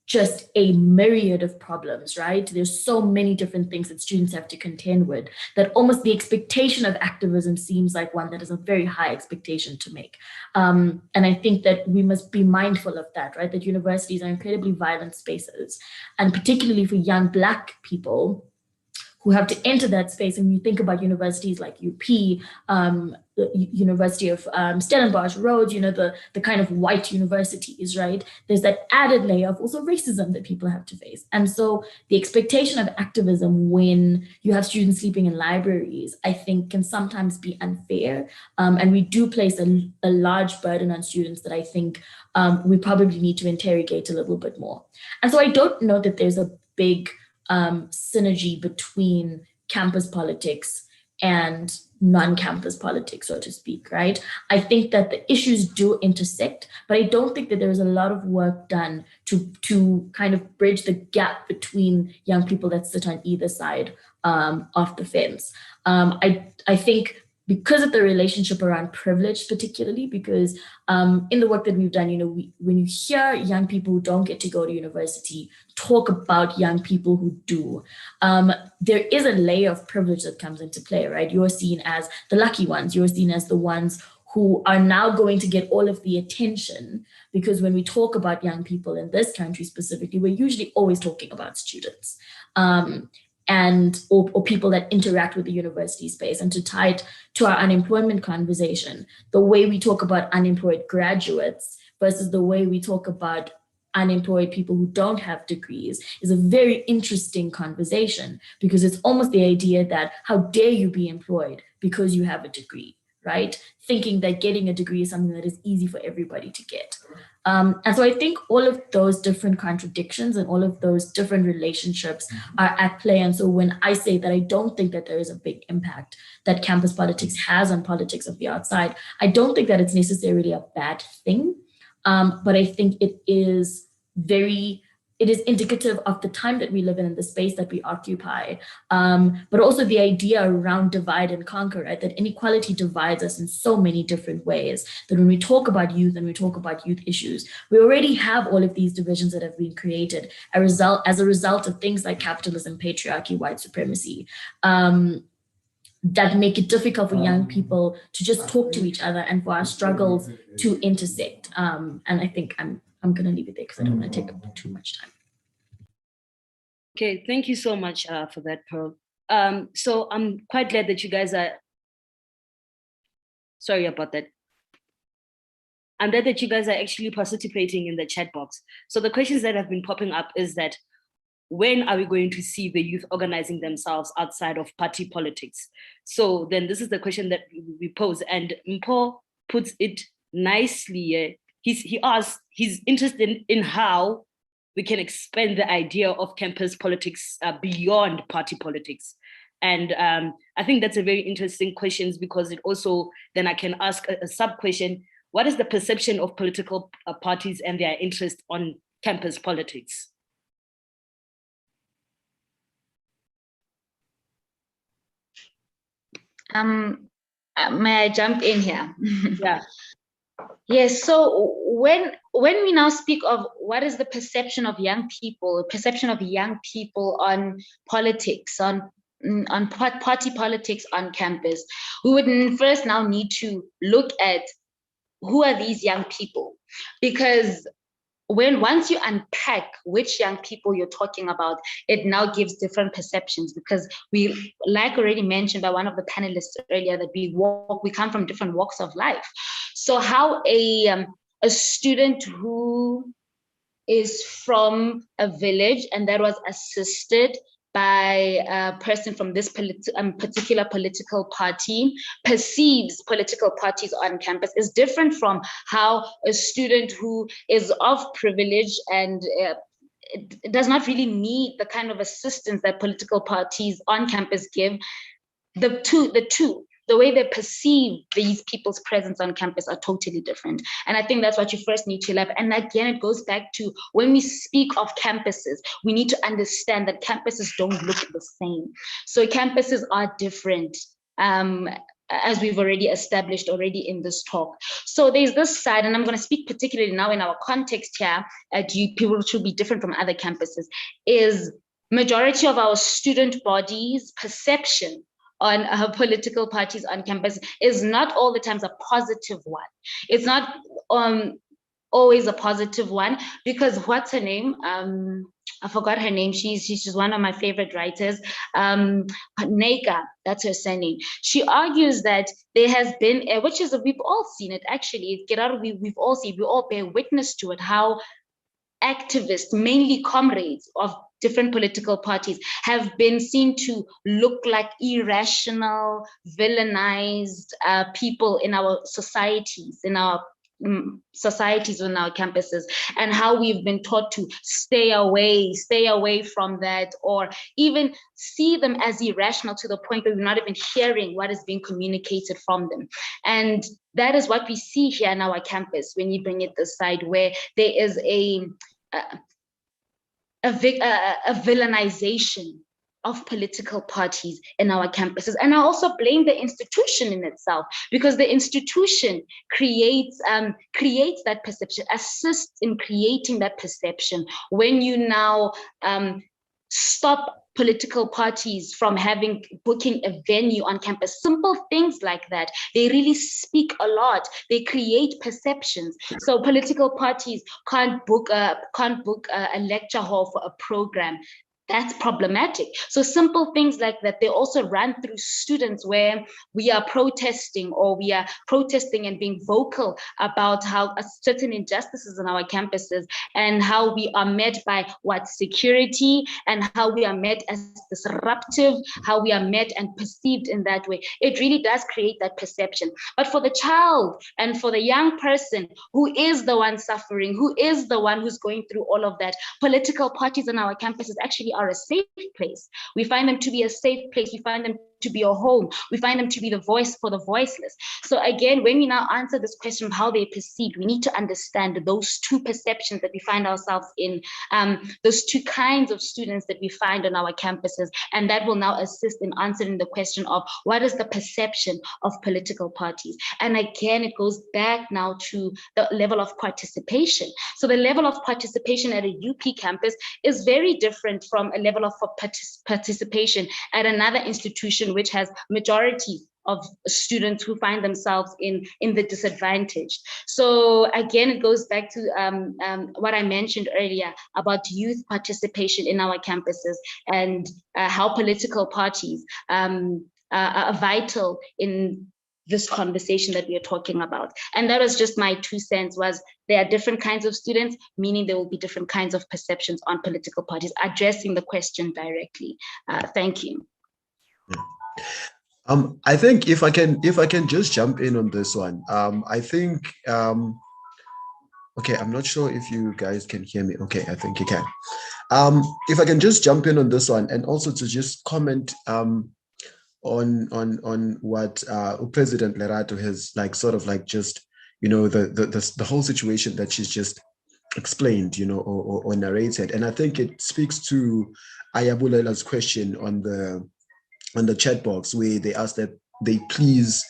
just a myriad of problems, right? There's so many different things that students have to contend with that almost the expectation of activism seems like one that is a very high expectation to make. And I think that we must be mindful of that, right? That universities are incredibly violent spaces, and particularly for young Black people who have to enter that space. And you think about universities like UP, the University of Stellenbosch, Rhodes, you know, the kind of white universities, right? There's that added layer of also racism that people have to face. And so the expectation of activism when you have students sleeping in libraries, I think can sometimes be unfair. And we do place a large burden on students that I think we probably need to interrogate a little bit more. And so I don't know that there's a big synergy between campus politics and non-campus politics, so to speak, right? I think that the issues do intersect, but I don't think that there's a lot of work done to kind of bridge the gap between young people that sit on either side of the fence. I think because of the relationship around privilege, particularly because in the work that we've done, when you hear young people who don't get to go to university talk about young people who do, there is a layer of privilege that comes into play, right? You're seen as the lucky ones. You're seen as the ones who are now going to get all of the attention, because when we talk about young people in this country specifically, we're usually always talking about students or people that interact with the university space. And to tie it to our unemployment conversation, the way we talk about unemployed graduates versus the way we talk about unemployed people who don't have degrees is a very interesting conversation, because it's almost the idea that how dare you be employed because you have a degree, right? Thinking that getting a degree is something that is easy for everybody to get. And so I think all of those different contradictions and all of those different relationships are at play. And so when I say that I don't think that there is a big impact that campus politics has on politics of the outside, I don't think that it's necessarily a bad thing. But I think it is indicative of the time that we live in the space that we occupy, but also the idea around divide and conquer, right? That inequality divides us in so many different ways, that when we talk about youth and we talk about youth issues, we already have all of these divisions that have been created as a result of things like capitalism, patriarchy, white supremacy, that make it difficult for young people to just talk to each other and for our struggles to intersect. And I think I'm going to leave it there because I don't want to take up too much time. Okay, thank you so much for that, Pearl. So I'm quite glad that you guys are, sorry about that. I'm glad that you guys are actually participating in the chat box. So the questions that have been popping up is that, when are we going to see the youth organizing themselves outside of party politics? So then this is the question that we pose, and Mpo puts it nicely. He asks, he's interested in how we can expand the idea of campus politics beyond party politics. And I think that's a very interesting question, because it also, then I can ask a sub-question: what is the perception of political parties and their interest on campus politics? May I jump in here? Yeah. Yes. So when we now speak of what is the perception of young people on politics, on party politics on campus, we would first now need to look at who are these young people, because once you unpack which young people you're talking about, it now gives different perceptions, because we, like already mentioned by one of the panelists earlier, that we come from different walks of life. So how a student who is from a village and that was assisted by a person from this particular political party perceives political parties on campus is different from how a student who is of privilege and it does not really need the kind of assistance that political parties on campus give. The way they perceive these people's presence on campus are totally different. And I think that's what you first need to learn. And again, it goes back to when we speak of campuses, we need to understand that campuses don't look the same. So campuses are different, as we've already established in this talk. So there's this side, and I'm going to speak particularly now in our context here, people should be different from other campuses, is majority of our student bodies' perception on political parties on campus is not all the times a positive one. It's not always a positive one, because what's her name? I forgot her name. She's one of my favorite writers. Nega, that's her surname. She argues that there has been, which is, we've all seen it actually, we've all seen, we all bear witness to it, how activists, mainly comrades of different political parties, have been seen to look like irrational, villainized people in our societies, in our campuses, and how we've been taught to stay away from that, or even see them as irrational to the point where we're not even hearing what is being communicated from them. And that is what we see here on our campus when you bring it this side, where there is a villainization of political parties in our campuses. And I also blame the institution in itself, because the institution creates that perception, assists in creating that perception. When you now stop political parties from booking a venue on campus, simple things like that, they really speak a lot. They create perceptions. So political parties can't book a lecture hall for a program. That's problematic. So simple things like that, they also run through students, where we are protesting and being vocal about how certain injustices on our campuses, and how we are met by security, and how we are met as disruptive, how we are met and perceived in that way. It really does create that perception. But for the child and for the young person who is the one suffering, who is the one who's going through all of that, political parties on our campuses actually are a safe place. We find them to be a safe place. We find them to be a home. We find them to be the voice for the voiceless. So again, when we now answer this question of how they perceive, we need to understand those two perceptions that we find ourselves in, those two kinds of students that we find on our campuses. And that will now assist in answering the question of what is the perception of political parties. And again, it goes back now to the level of participation. So the level of participation at a UP campus is very different from a level of participation at another institution which has majority of students who find themselves in the disadvantaged. So again, it goes back to what I mentioned earlier about youth participation in our campuses, and how political parties are vital in this conversation that we are talking about. And that was just my 2 cents, was there are different kinds of students, meaning there will be different kinds of perceptions on political parties, addressing the question directly. Thank you. I think if I can just jump in on this one, I think, okay, I'm not sure if you guys can hear me. Okay, I think you can. If I can just jump in on this one, and also to just comment on what President Lerato has just, the whole situation that she's just explained, or narrated. And I think it speaks to Ayabulela's question on the chat box, where they asked that they please,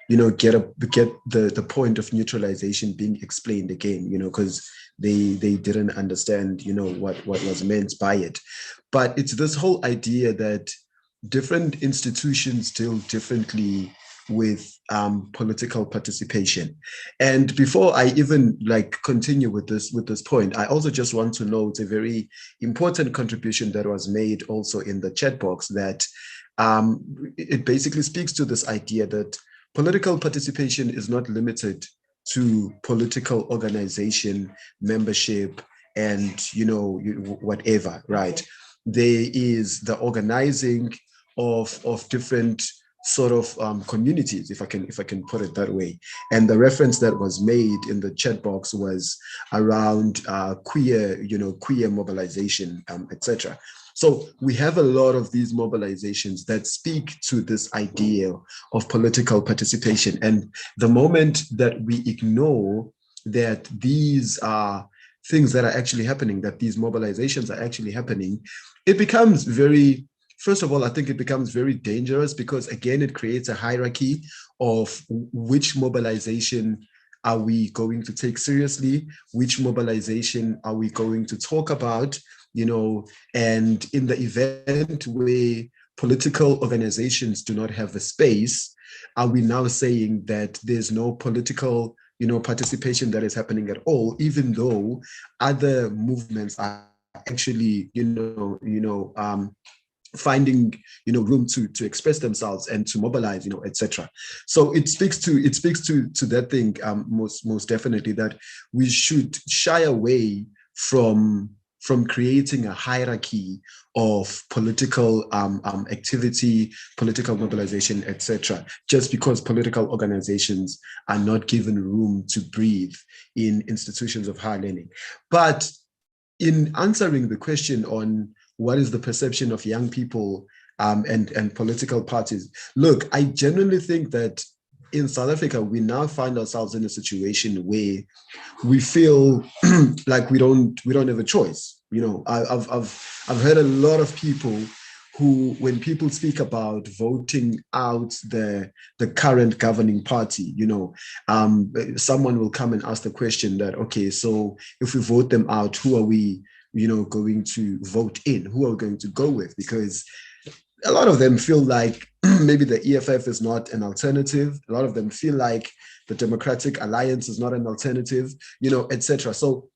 get the point of neutralization being explained again, because they didn't understand, what was meant by it. But it's this whole idea that different institutions deal differently with political participation. And before I even continue with this point, I also just want to note a very important contribution that was made also in the chat box, that it basically speaks to this idea that political participation is not limited to political organization membership and whatever, right? There is the organizing of different sort of communities, if I can put it that way. And the reference that was made in the chat box was around queer mobilization, etc. So we have a lot of these mobilizations that speak to this idea of political participation. And the moment that we ignore that these are things that are actually happening, that these mobilizations are actually happening, it becomes very, first of all, I think it becomes very dangerous, because again, it creates a hierarchy of which mobilization are we going to take seriously, which mobilization are we going to talk about, and in the event where political organizations do not have a space, are we now saying that there's no political, participation that is happening at all, even though other movements are actually, finding room to express themselves and to mobilize, etc. So it speaks to that thing, most definitely, that we should shy away from creating a hierarchy of political activity, political mobilization, etc., just because political organizations are not given room to breathe in institutions of higher learning. But in answering the question on what is the perception of young people and political parties, look, I genuinely think that in South Africa, we now find ourselves in a situation where we feel like we don't have a choice. I've heard a lot of people who, when people speak about voting out the current governing party, someone will come and ask the question that, okay, so if we vote them out, who are we, going to vote in? Who are we going to go with? Because a lot of them feel like maybe the EFF is not an alternative. A lot of them feel like the Democratic Alliance is not an alternative, etc. So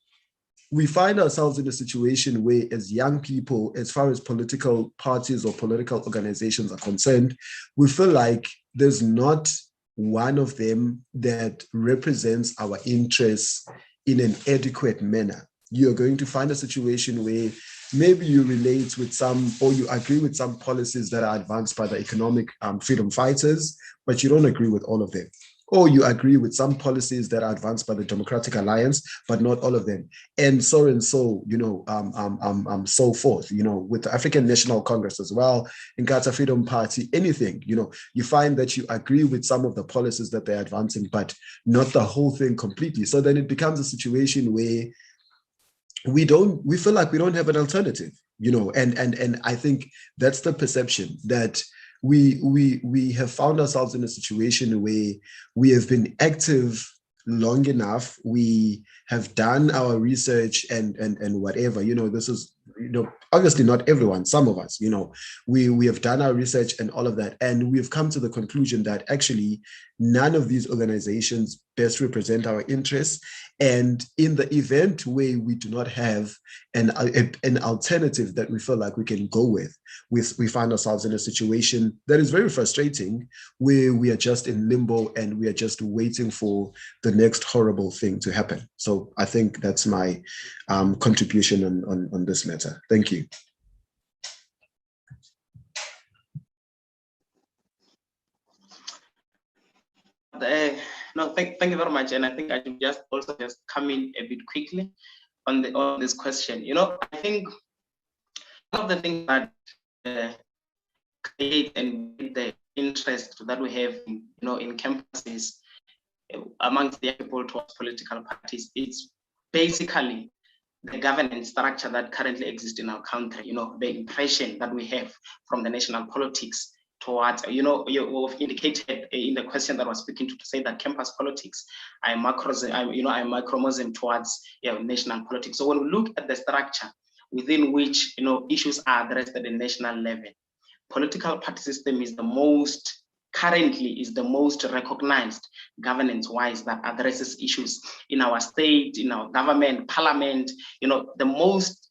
we find ourselves in a situation where, as young people, as far as political parties or political organizations are concerned, we feel like there's not one of them that represents our interests in an adequate manner. You're going to find a situation where maybe you relate with some, or you agree with some policies that are advanced by the economic freedom fighters, but you don't agree with all of them. Or you agree with some policies that are advanced by the Democratic Alliance, but not all of them. And so, so forth, with the African National Congress as well, Inkatha Freedom Party, anything, you find that you agree with some of the policies that they're advancing, but not the whole thing completely. So then it becomes a situation where we feel like we don't have an alternative, and I think that's the perception, that we have found ourselves in a situation where we have been active long enough. We have done our research and whatever, this is, obviously not everyone, some of us, we have done our research and all of that. And we've come to the conclusion that actually none of these organizations best represent our interests. And in the event where we do not have an alternative that we feel like we can go with, we find ourselves in a situation that is very frustrating, where we are just in limbo and we are just waiting for the next horrible thing to happen. So I think that's my contribution on this matter. Thank you. No, thank you very much. And I think I should just come in a bit quickly on this question. I think one of the things that create and the interest that we have, in campuses amongst the people towards political parties, it's basically the governance structure that currently exists in our country. The impression that we have from the national politics towards, you've indicated in the question that was speaking to say that campus politics are microcosm towards national politics. So when we look at the structure within which issues are addressed at the national level, political party system is currently the most recognized governance-wise that addresses issues in our state, in our government, parliament. The most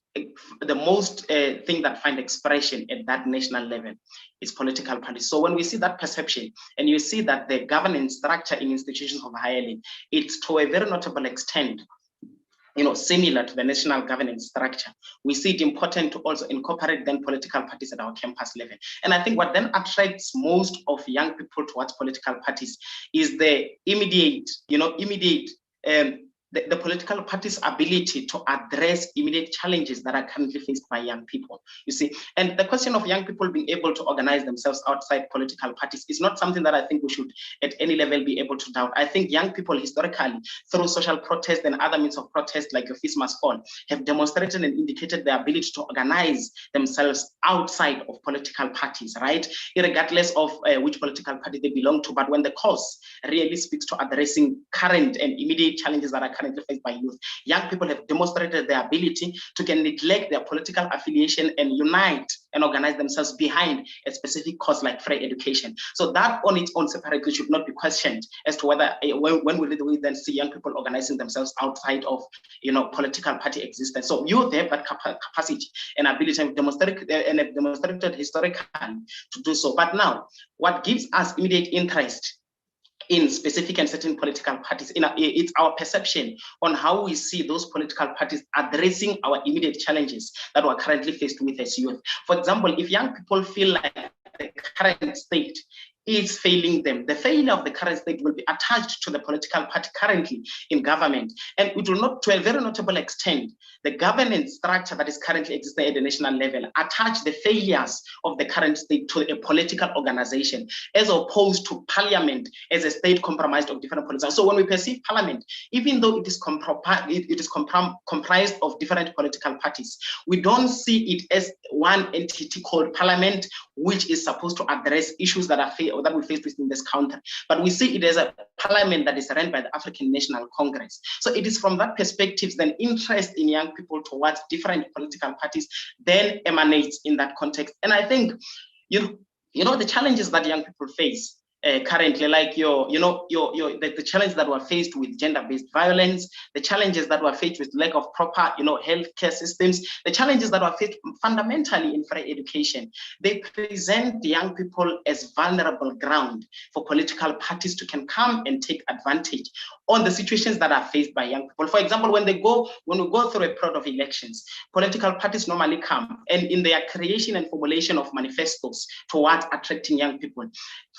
thing that find expression at that national level is political parties. So when we see that perception, and you see that the governance structure in institutions of higher learning, it's to a very notable extent similar to the national governance structure, we see it important to also incorporate then political parties at our campus level. And I think what then attracts most of young people towards political parties is the immediate the political party's ability to address immediate challenges that are currently faced by young people, you see. And the question of young people being able to organize themselves outside political parties is not something that I think we should at any level be able to doubt. I think young people historically, through social protest and other means of protest like Your Fees Must Fall, have demonstrated and indicated their ability to organize themselves outside of political parties, right? Regardless of which political party they belong to. But when the cause really speaks to addressing current and immediate challenges that are currently faced by youth, young people have demonstrated their ability to can neglect their political affiliation and unite and organize themselves behind a specific cause like free education. So that on its own separately should not be questioned as to whether when we then see young people organizing themselves outside of political party existence. So youth have that capacity and ability and have demonstrated historically to do so. But now, what gives us immediate interest in specific and certain political parties, it's our perception on how we see those political parties addressing our immediate challenges that we're currently faced with as youth. For example, if young people feel like the current state is failing them. The failure of the current state will be attached to the political party currently in government, and it will not, to a very notable extent, the governance structure that is currently existing at the national level attach the failures of the current state to a political organization, as opposed to parliament as a state comprised of different political. So when we perceive parliament, even though it is comprised of different political parties, we don't see it as one entity called parliament, which is supposed to address issues that we face within this country, but we see it as a parliament that is run by the African National Congress. So it is from that perspective then interest in young people towards different political parties then emanates in that context. And I think, you know, the challenges that young people face currently, like the challenge that we're faced with gender-based violence, the challenges that we're faced with lack of proper, healthcare systems, the challenges that we're faced fundamentally in free education, they present the young people as vulnerable ground for political parties to can come and take advantage on the situations that are faced by young people. For example, when we go through a period of elections, political parties normally come and in their creation and formulation of manifestos towards attracting young people,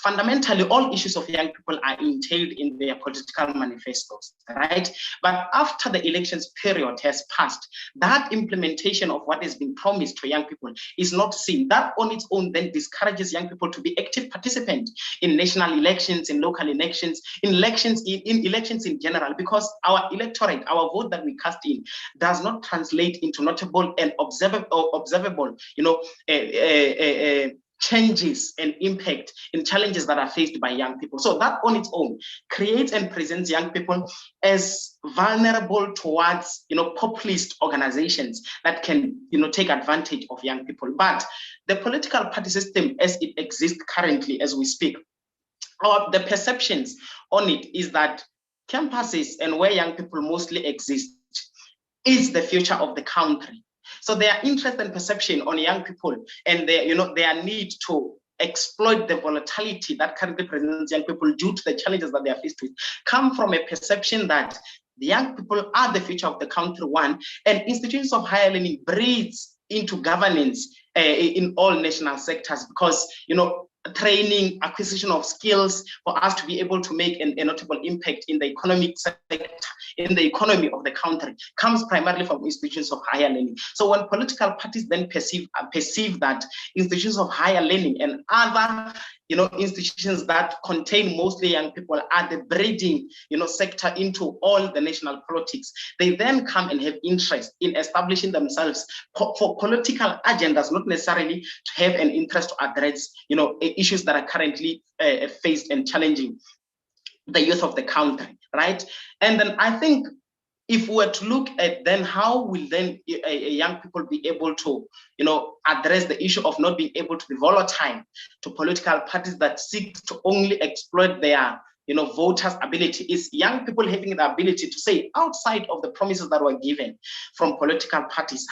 fundamentally all issues of young people are entailed in their political manifestos, right? But after the elections period has passed, that implementation of what has been promised to young people is not seen. That on its own then discourages young people to be active participants in national elections, in local elections, in elections in general, because our electorate, our vote that we cast in, does not translate into notable and observable, changes and impact in challenges that are faced by young people. So that on its own creates and presents young people as vulnerable towards, populist organizations that can, take advantage of young people. But the political party system as it exists currently, as we speak, or the perceptions on it is that campuses and where young people mostly exist is the future of the country. So their interest and perception on young people and their need to exploit the volatility that currently presents young people due to the challenges that they are faced with come from a perception that the young people are the future of the country, one, and institutions of higher learning breeds into governance in all national sectors, because training, acquisition of skills for us to be able to make a notable impact in the economic sector, in the economy of the country, comes primarily from institutions of higher learning. So when political parties then perceive that institutions of higher learning and other institutions that contain mostly young people are the breeding sector into all the national politics, they then come and have interest in establishing themselves for political agendas, not necessarily to have an interest to address issues that are currently faced and challenging the youth of the country, right? And then I think if we were to look at then how will then young people be able to, address the issue of not being able to be volatile to political parties that seek to only exploit their voters' ability, is young people having the ability to say, outside of the promises that were given from political parties,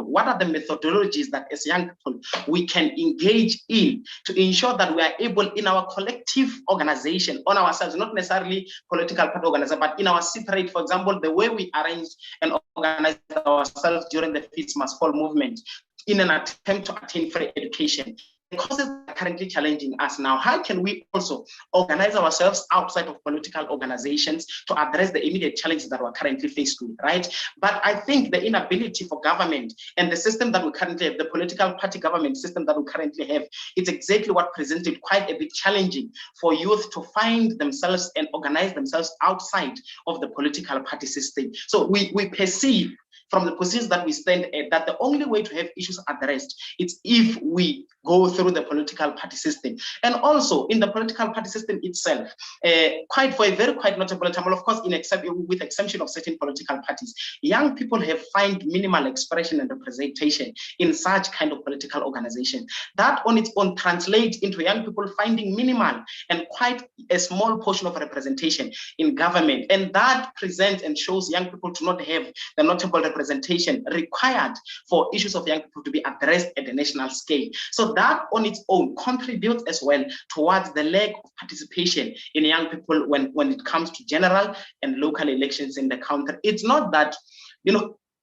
what are the methodologies that as young people we can engage in to ensure that we are able in our collective organization on ourselves, not necessarily political party organization, but in our separate, for example, the way we arrange and organize ourselves during the Fees Must Fall movement in an attempt to attain free education. The causes are currently challenging us now. How can we also organize ourselves outside of political organizations to address the immediate challenges that we're currently faced with, right? But I think the inability for government and the system that we currently have, the political party government system that we currently have, it's exactly what presented quite a bit challenging for youth to find themselves and organize themselves outside of the political party system. So we perceive from the positions that we stand at that the only way to have issues addressed is if we go through the political party system. And also in the political party system itself, for a very quite notable time, of course, with exception of certain political parties, young people have found minimal expression and representation in such kind of political organization. That on its own translates into young people finding minimal and quite a small portion of representation in government. And that presents and shows young people to not have the notable representation required for issues of young people to be addressed at the national scale. So that on its own contributes as well towards the lack of participation in young people when it comes to general and local elections in the country. It's not that,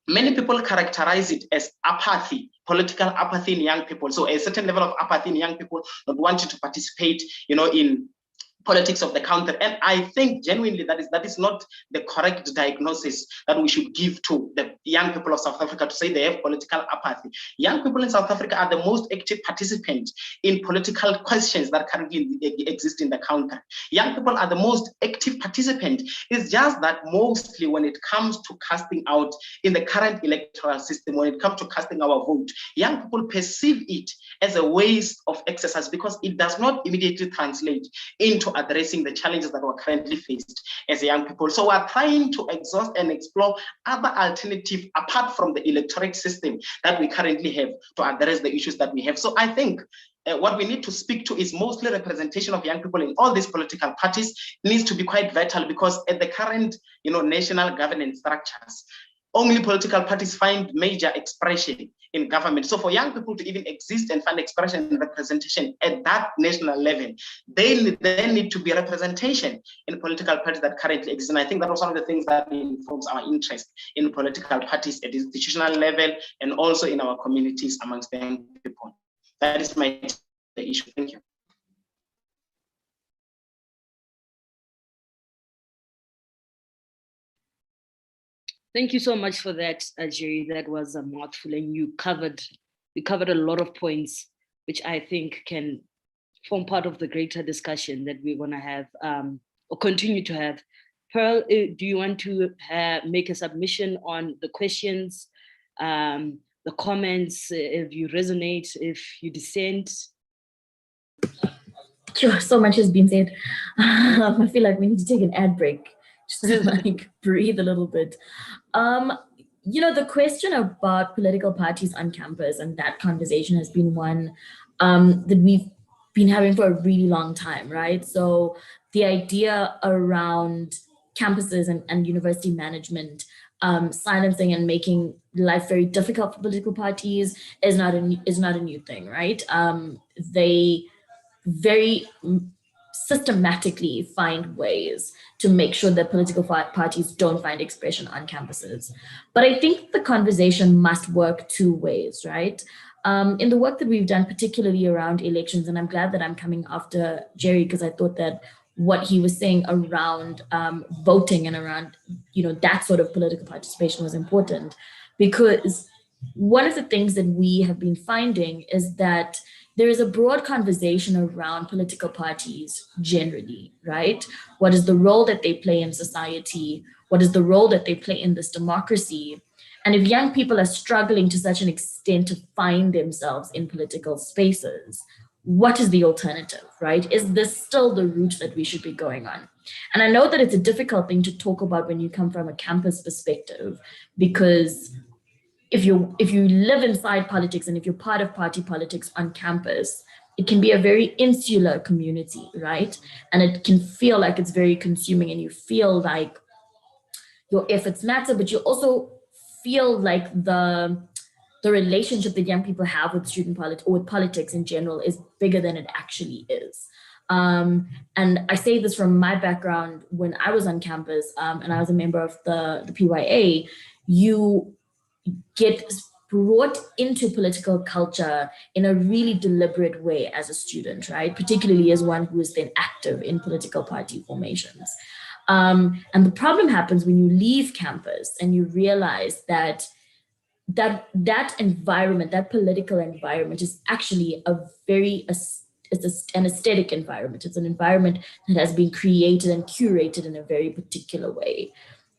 many people characterize it as apathy political apathy in young people. So a certain level of apathy in young people, not wanting to participate, in politics of the country. And I think genuinely that is not the correct diagnosis that we should give to the young people of South Africa to say they have political apathy. Young people in South Africa are the most active participants in political questions that currently exist in the country. Young people are the most active participants. It's just that mostly when it comes to casting out in the current electoral system, when it comes to casting our vote, young people perceive it as a waste of exercise because it does not immediately translate into addressing the challenges that we're currently faced as young people. So we're trying to exhaust and explore other alternatives apart from the electoral system that we currently have to address the issues that we have. So I think what we need to speak to is mostly representation of young people in all these political parties needs to be quite vital, because at the current national governance structures, only political parties find major expression in government. So for young people to even exist and find expression and representation at that national level, they need to be representation in political parties that currently exist. And I think that was one of the things that informs our interest in political parties at the institutional level and also in our communities amongst the young people. That is the issue. Thank you. Thank you so much for that, Jerry. That was a mouthful, and you covered a lot of points, which I think can form part of the greater discussion that we want to have or continue to have. Pearl, do you want to make a submission on the questions, the comments, if you resonate, if you dissent? Sure, so much has been said. I feel like we need to take an ad break just to breathe a little bit. The question about political parties on campus and that conversation has been one that we've been having for a really long time, right? So the idea around campuses and university management silencing and making life very difficult for political parties is not a new thing, right? They very systematically find ways to make sure that political parties don't find expression on campuses. But I think the conversation must work two ways, right? In the work that we've done, particularly around elections, and I'm glad that I'm coming after Jerry, because I thought that what he was saying around voting and around, that sort of political participation was important, because one of the things that we have been finding is that there is a broad conversation around political parties generally, right? What is the role that they play in society? What is the role that they play in this democracy? And if young people are struggling to such an extent to find themselves in political spaces, what is the alternative, right? Is this still the route that we should be going on? And I know that it's a difficult thing to talk about when you come from a campus perspective, because if you live inside politics and if you're part of party politics on campus, it can be a very insular community, right? And it can feel like it's very consuming, and you feel like your efforts matter, but you also feel like the relationship that young people have with student politics or with politics in general is bigger than it actually is. And I say this from my background when I was on campus and I was a member of the PYA, you get brought into political culture in a really deliberate way as a student, right? Particularly as one who is then active in political party formations. And the problem happens when you leave campus and you realize that environment, that political environment, is actually it's an aesthetic environment. It's an environment that has been created and curated in a very particular way.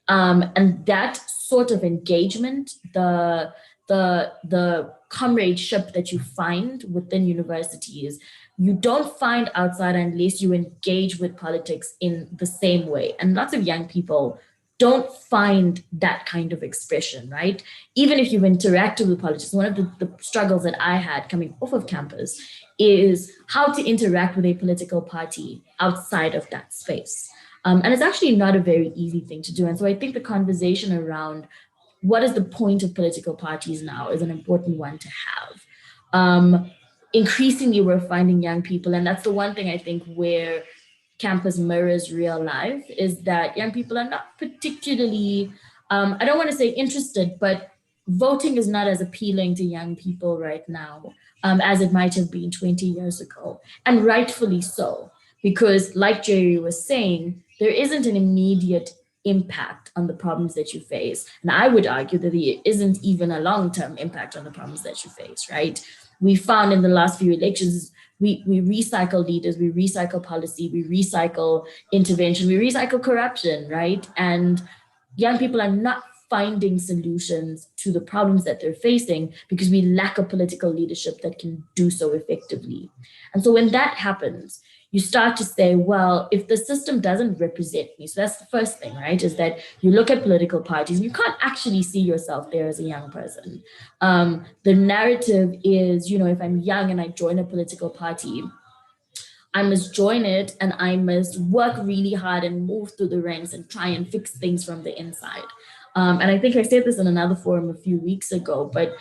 And that sort of engagement, the comradeship that you find within universities, you don't find outside unless you engage with politics in the same way. And lots of young people don't find that kind of expression, right? Even if you've interacted with politics, one of the struggles that I had coming off of campus is how to interact with a political party outside of that space. And it's actually not a very easy thing to do. And so I think the conversation around what is the point of political parties now is an important one to have. Increasingly, we're finding young people, and that's the one thing I think where campus mirrors real life, is that young people are not particularly, I don't want to say interested, but voting is not as appealing to young people right now as it might have been 20 years ago. And rightfully so, because like Jerry was saying, there isn't an immediate impact on the problems that you face. And I would argue that there isn't even a long-term impact on the problems that you face, right? We found in the last few elections, we recycle leaders, we recycle policy, we recycle intervention, we recycle corruption, right? And young people are not finding solutions to the problems that they're facing because we lack a political leadership that can do so effectively. And so when that happens, you start to say, well, if the system doesn't represent me, so that's the first thing, right? Is that you look at political parties, you can't actually see yourself there as a young person. The narrative is, you know, if I'm young and I join a political party, I must join it and I must work really hard and move through the ranks and try and fix things from the inside. And I think I said this in another forum a few weeks ago, but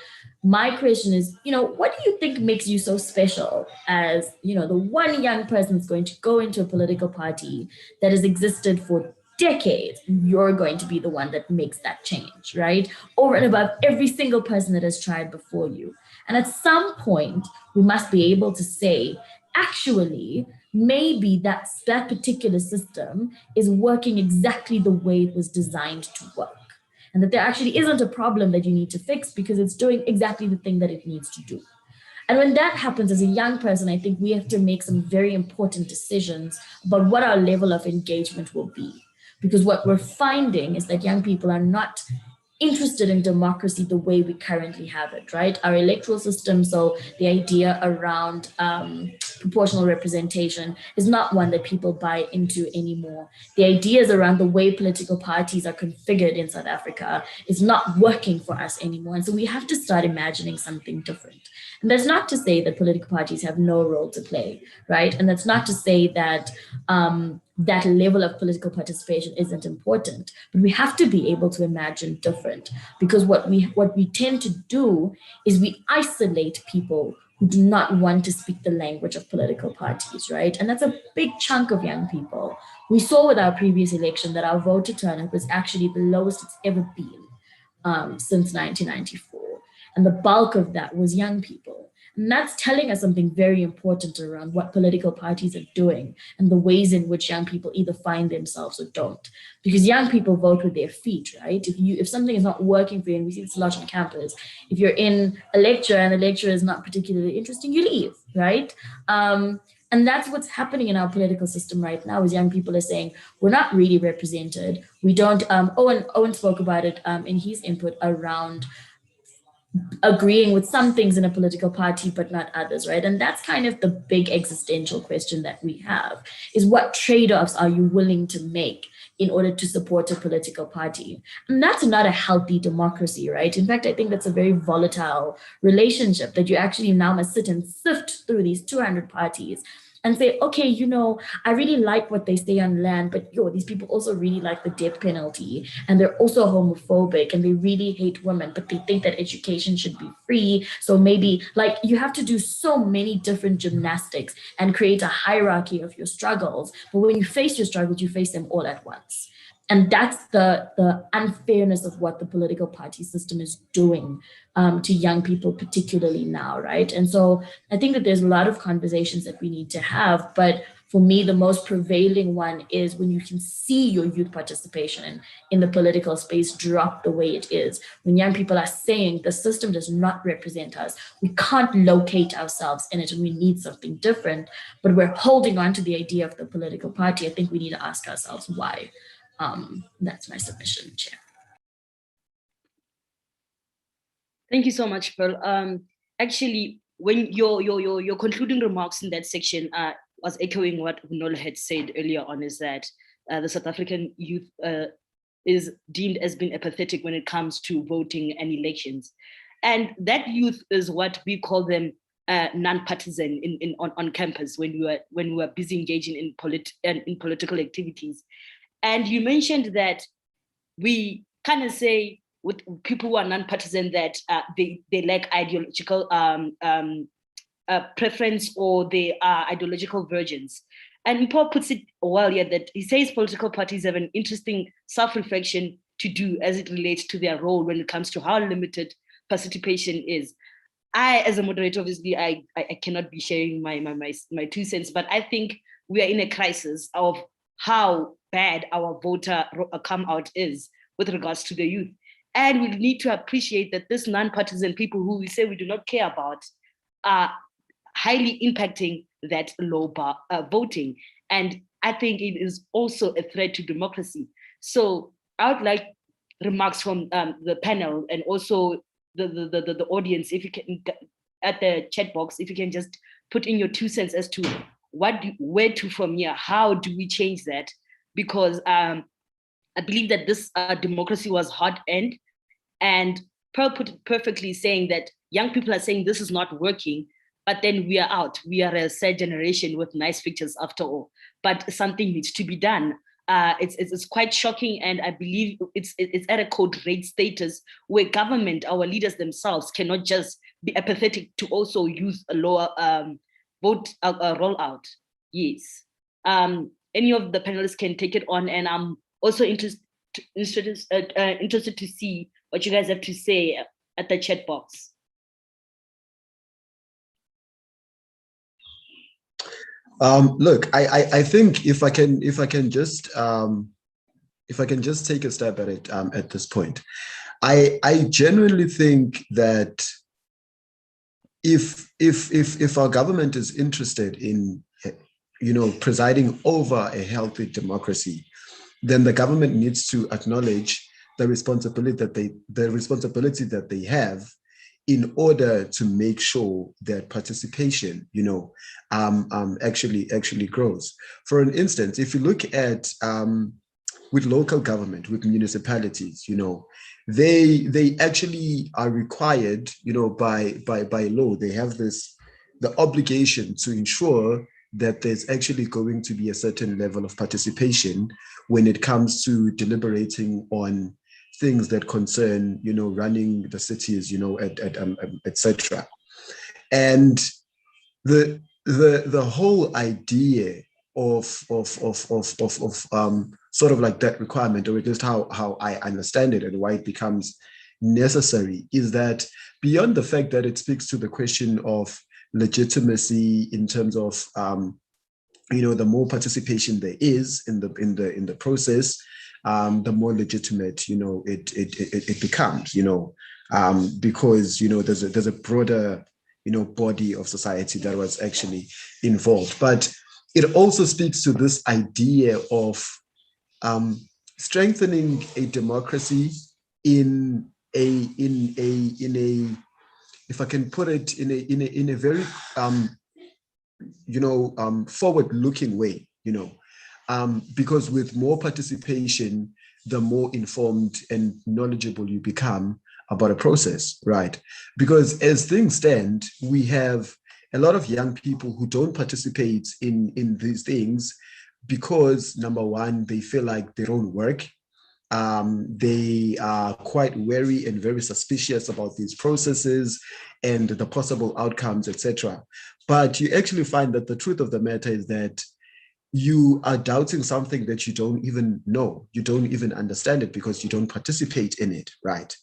my question is, you know, what do you think makes you so special as, you know, the one young person is going to go into a political party that has existed for decades? You're going to be the one that makes that change, right? Over and above every single person that has tried before you. And at some point, we must be able to say, actually, maybe that particular system is working exactly the way it was designed to work. And that there actually isn't a problem that you need to fix because it's doing exactly the thing that it needs to do. And when that happens as a young person, I think we have to make some very important decisions about what our level of engagement will be. Because what we're finding is that young people are not interested in democracy the way we currently have it, right? Our electoral system, so the idea around proportional representation is not one that people buy into anymore. The ideas around the way political parties are configured in South Africa is not working for us anymore. And so we have to start imagining something different. And that's not to say that political parties have no role to play, right? And that's not to say that that level of political participation isn't important, but we have to be able to imagine different, because what we tend to do is we isolate people who do not want to speak the language of political parties, right? And that's a big chunk of young people. We saw with our previous election that our voter turnout was actually the lowest it's ever been since 1994. And the bulk of that was young people. And that's telling us something very important around what political parties are doing and the ways in which young people either find themselves or don't. Because young people vote with their feet, right? If something is not working for you, and we see this a lot on campus, if you're in a lecture and the lecture is not particularly interesting, you leave, right? And that's what's happening in our political system right now, is young people are saying, we're not really represented. We don't, Owen spoke about it in his input around agreeing with some things in a political party, but not others, right? And that's kind of the big existential question that we have, is what trade-offs are you willing to make in order to support a political party? And that's not a healthy democracy, right? In fact, I think that's a very volatile relationship, that you actually now must sit and sift through these 200 parties and say, okay, you know, I really like what they say on land, but these people also really like the death penalty, and they're also homophobic, and they really hate women, but they think that education should be free. So maybe, like, you have to do so many different gymnastics and create a hierarchy of your struggles. But when you face your struggles, you face them all at once. And that's the unfairness of what the political party system is doing to young people, particularly now, right? And so I think that there's a lot of conversations that we need to have, but for me, the most prevailing one is when you can see your youth participation in the political space drop the way it is. When young people are saying the system does not represent us, we can't locate ourselves in it, and we need something different, but we're holding on to the idea of the political party. I think we need to ask ourselves why. That's my submission, Chair. Thank you so much, Pearl. Actually, when your concluding remarks in that section was echoing what Bonolo had said earlier on, is that the South African youth is deemed as being apathetic when it comes to voting and elections. And that youth is what we call them non-partisan on campus when we were busy engaging in political activities. And you mentioned that we kind of say with people who are non-partisan that they lack ideological preference, or they are ideological virgins. And Paul puts it well here that he says political parties have an interesting self-reflection to do as it relates to their role when it comes to how limited participation is. I, as a moderator, obviously, I cannot be sharing my 2 cents, but I think we are in a crisis of how bad our voter come out is with regards to the youth. And we need to appreciate that this non-partisan people who we say we do not care about are highly impacting that low bar voting. And I think it is also a threat to democracy. So I would like remarks from the panel and also the audience, if you can, at the chat box, if you can just put in your 2 cents as to where to from here, how do we change that? Because I believe that this democracy was hard-earned, and Pearl put it perfectly, saying that young people are saying this is not working, but then we are out. We are a sad generation with nice pictures after all, but something needs to be done. It's quite shocking, and I believe it's at a code red status where government, our leaders themselves, cannot just be apathetic to also use a lower vote rollout. Yes. Any of the panelists can take it on, and I'm also interested to see what you guys have to say at the chat box. Look, I think if I can just take a stab at it at this point, I genuinely think that if our government is interested in presiding over a healthy democracy, then the government needs to acknowledge the responsibility that they have in order to make sure that participation, actually grows. For an instance, if you look at with local government, with municipalities, they actually are required, by law, they have the obligation to ensure that there's actually going to be a certain level of participation when it comes to deliberating on things that concern, running the cities, etc. And the whole idea of sort of like that requirement, or at least how I understand it and why it becomes necessary, is that beyond the fact that it speaks to the question of legitimacy in terms of the more participation there is in the process, the more legitimate it becomes, because there's a broader body of society that was actually involved. But it also speaks to this idea of strengthening a democracy in a if I can put it in a very forward-looking way, because with more participation, the more informed and knowledgeable you become about a process, right? Because as things stand, we have a lot of young people who don't participate in these things because, number one, they feel like they don't work. They are quite wary and very suspicious about these processes and the possible outcomes, etc. But you actually find that the truth of the matter is that you are doubting something that you don't even know. You don't even understand it because you don't participate in it, right?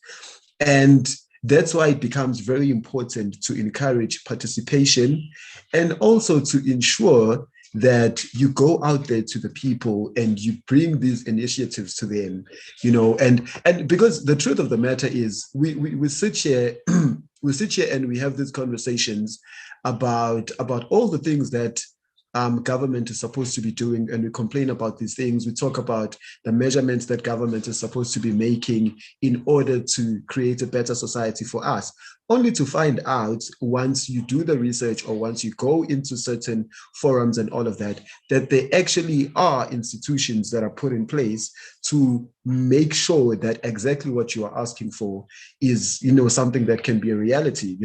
And that's why it becomes very important to encourage participation and also to ensure that you go out there to the people and you bring these initiatives to them, and because the truth of the matter is we sit here and we have these conversations about all the things that government is supposed to be doing, and we complain about these things. We talk about the measurements that government is supposed to be making in order to create a better society for us, only to find out once you do the research or once you go into certain forums and all of that, that there actually are institutions that are put in place to make sure that exactly what you are asking for is, something that can be a reality.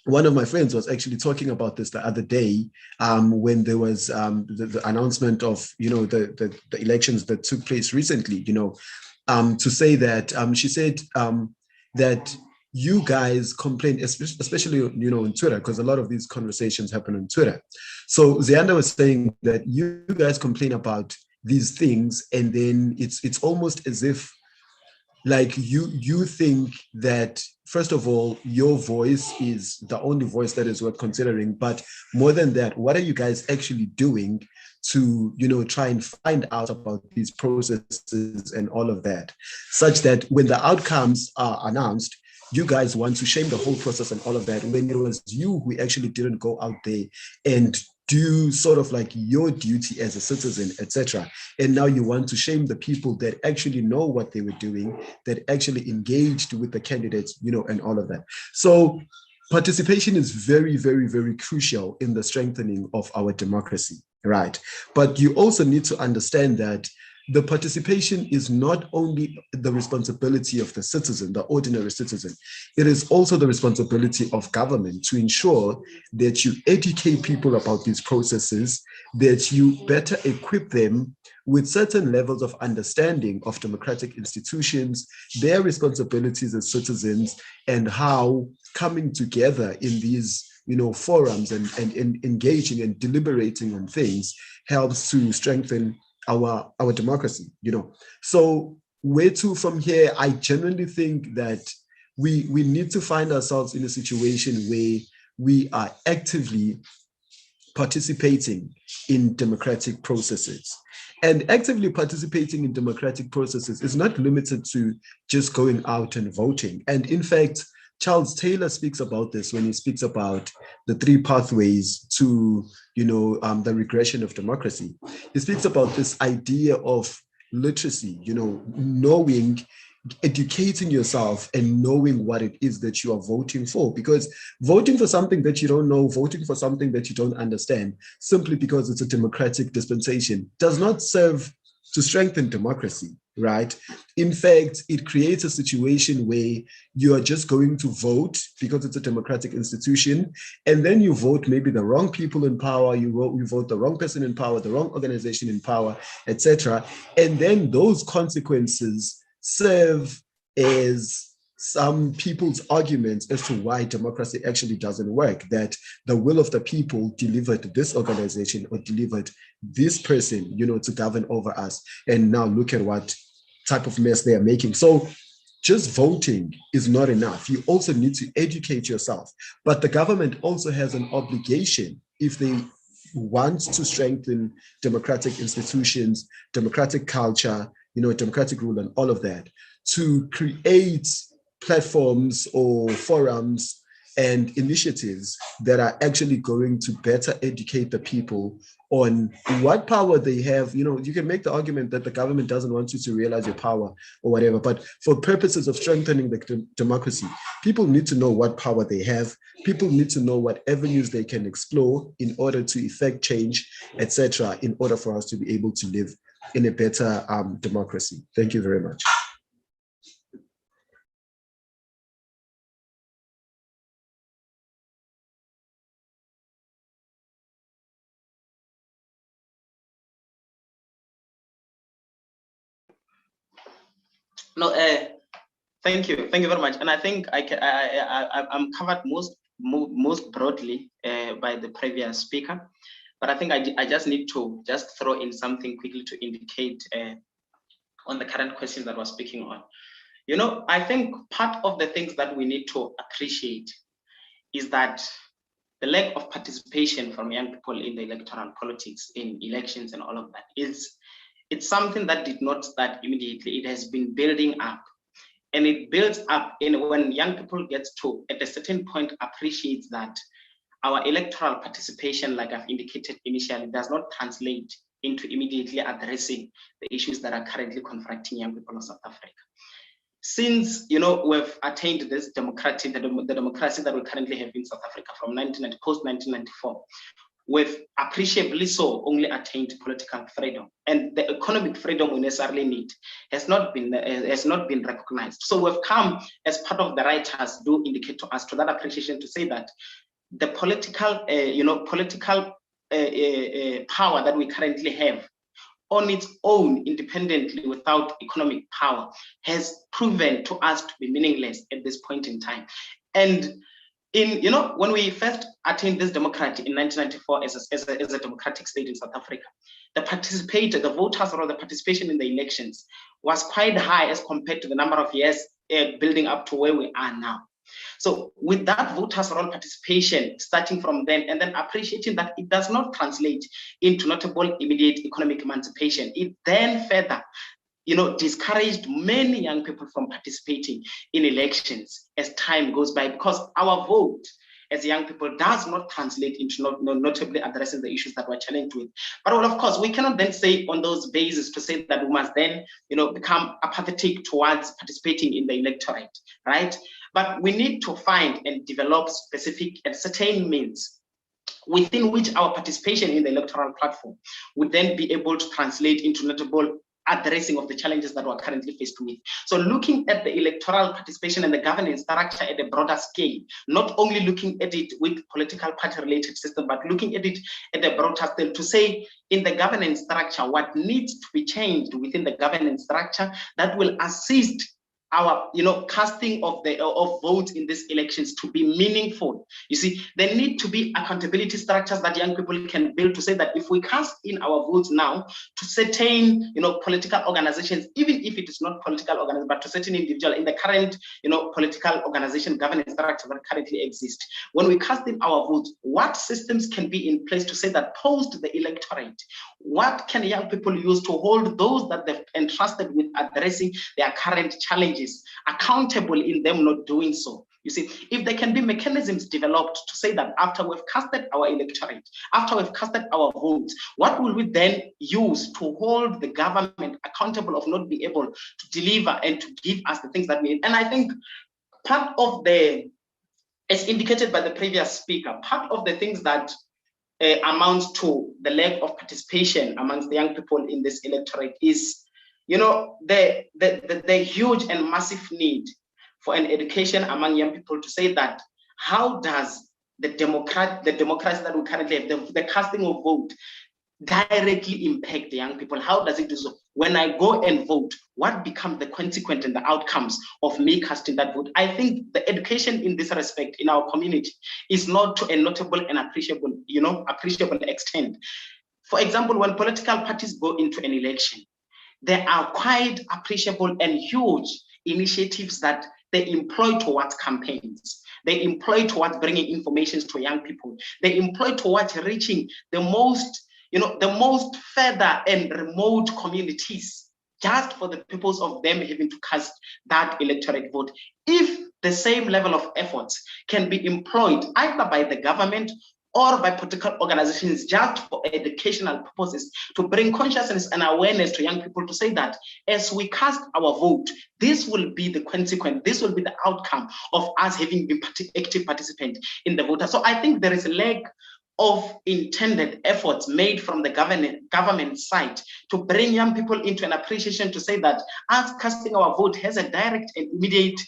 One of my friends was actually talking about this the other day when there was the announcement of, the elections that took place recently, to say that she said that you guys complain, especially, on Twitter, because a lot of these conversations happen on Twitter. So Zianda was saying that you guys complain about these things, and then it's almost as if like you think that, first of all, your voice is the only voice that is worth considering, but more than that, what are you guys actually doing to, you know, try and find out about these processes and all of that, such that when the outcomes are announced, you guys want to shame the whole process and all of that, when it was you who actually didn't go out there and do sort of like your duty as a citizen, etc. And now you want to shame the people that actually know what they were doing, that actually engaged with the candidates, you know, and all of that. So participation is very, very, very crucial in the strengthening of our democracy, right? But you also need to understand that the participation is not only the responsibility of the citizen, the ordinary citizen, it is also the responsibility of government to ensure that you educate people about these processes, that you better equip them with certain levels of understanding of democratic institutions, their responsibilities as citizens, and how coming together in these, you know, forums and engaging and deliberating on things helps to strengthen our democracy, you know. So where to from here? I genuinely think that we need to find ourselves in a situation where we are actively participating in democratic processes. And actively participating in democratic processes is not limited to just going out and voting. And in fact, Charles Taylor speaks about this when he speaks about the three pathways to, you know, the regression of democracy. He speaks about this idea of literacy, you know, knowing, educating yourself and knowing what it is that you are voting for, because voting for something that you don't know, voting for something that you don't understand, simply because it's a democratic dispensation, does not serve to strengthen democracy, right? In fact, it creates a situation where you are just going to vote because it's a democratic institution, and then you vote maybe the wrong people in power, you vote the wrong person in power, the wrong organization in power, etc. And then those consequences serve as some people's arguments as to why democracy actually doesn't work, that the will of the people delivered this organization or delivered this person, you know, to govern over us. And now look at what type of mess they are making. So just voting is not enough. You also need to educate yourself. But the government also has an obligation, if they want to strengthen democratic institutions, democratic culture, you know, democratic rule and all of that, to create platforms or forums and initiatives that are actually going to better educate the people on what power they have. You know, you can make the argument that the government doesn't want you to realize your power or whatever, but for purposes of strengthening the democracy, people need to know what power they have. People need to know what avenues they can explore in order to effect change, etc., in order for us to be able to live in a better democracy. Thank you very much. No, thank you very much. And I think I'm covered most broadly by the previous speaker, but I think I just need to just throw in something quickly to indicate on the current question that we're speaking on. You know, I think part of the things that we need to appreciate is that the lack of participation from young people in the electoral politics, in elections and all of that, it's something that did not start immediately. It has been building up, and it builds up when young people get to, at a certain point, appreciate that our electoral participation, like I've indicated initially, does not translate into immediately addressing the issues that are currently confronting young people of South Africa. Since, you know, we've attained this democracy, the democracy that we currently have in South Africa from post-1994, we've appreciably so only attained political freedom, and the economic freedom we necessarily need has not been recognized. So we've come, as part of the writers do indicate to us, to that appreciation, to say that the political, power that we currently have on its own, independently, without economic power, has proven to us to be meaningless at this point in time. And when we first attained this democracy in 1994 as a democratic state in South Africa, the voters or the participation in the elections was quite high as compared to the number of years building up to where we are now. So with that voters' roll participation starting from then, and then appreciating that it does not translate into notable immediate economic emancipation, it then further discouraged many young people from participating in elections as time goes by, because our vote as young people does not translate into notably addressing the issues that we're challenged with. But well, of course, we cannot then say on those bases to say that we must then become apathetic towards participating in the electorate, right? But we need to find and develop specific and certain means within which our participation in the electoral platform would then be able to translate into notable addressing of the challenges that we're currently faced with. So looking at the electoral participation and the governance structure at a broader scale, not only looking at it with political party related system, but looking at it at a broader scale to say in the governance structure, what needs to be changed within the governance structure that will assist our casting of votes in these elections to be meaningful. You see, there need to be accountability structures that young people can build to say that if we cast in our votes now to certain political organizations, even if it is not political organization, but to certain individual in the current political organization governance structure that currently exists, when we cast in our votes, what systems can be in place to say that post the electorate, what can young people use to hold those that they've entrusted with addressing their current challenges accountable in them not doing so? You see, if there can be mechanisms developed to say that after we've casted our electorate, after we've casted our votes, what will we then use to hold the government accountable of not being able to deliver and to give us the things that we need? And I think part of as indicated by the previous speaker, part of the things that amounts to the lack of participation amongst the young people in this electorate is the huge and massive need for an education among young people to say that how does the democracy that we currently have, the casting of vote, directly impact the young people? How does it do so? When I go and vote, what becomes the consequence and the outcomes of me casting that vote? I think the education in this respect in our community is not to a notable and appreciable extent. For example, when political parties go into an election, there are quite appreciable and huge initiatives that they employ towards campaigns. They employ towards bringing information to young people. They employ towards reaching the most further and remote communities, just for the purpose of them having to cast that electorate vote. If the same level of efforts can be employed either by the government or by political organizations just for educational purposes, to bring consciousness and awareness to young people to say that as we cast our vote, this will be the consequence, this will be the outcome of us having been active participant in the voter. So I think there is a lack of intended efforts made from the government side to bring young people into an appreciation to say that us casting our vote has a direct and immediate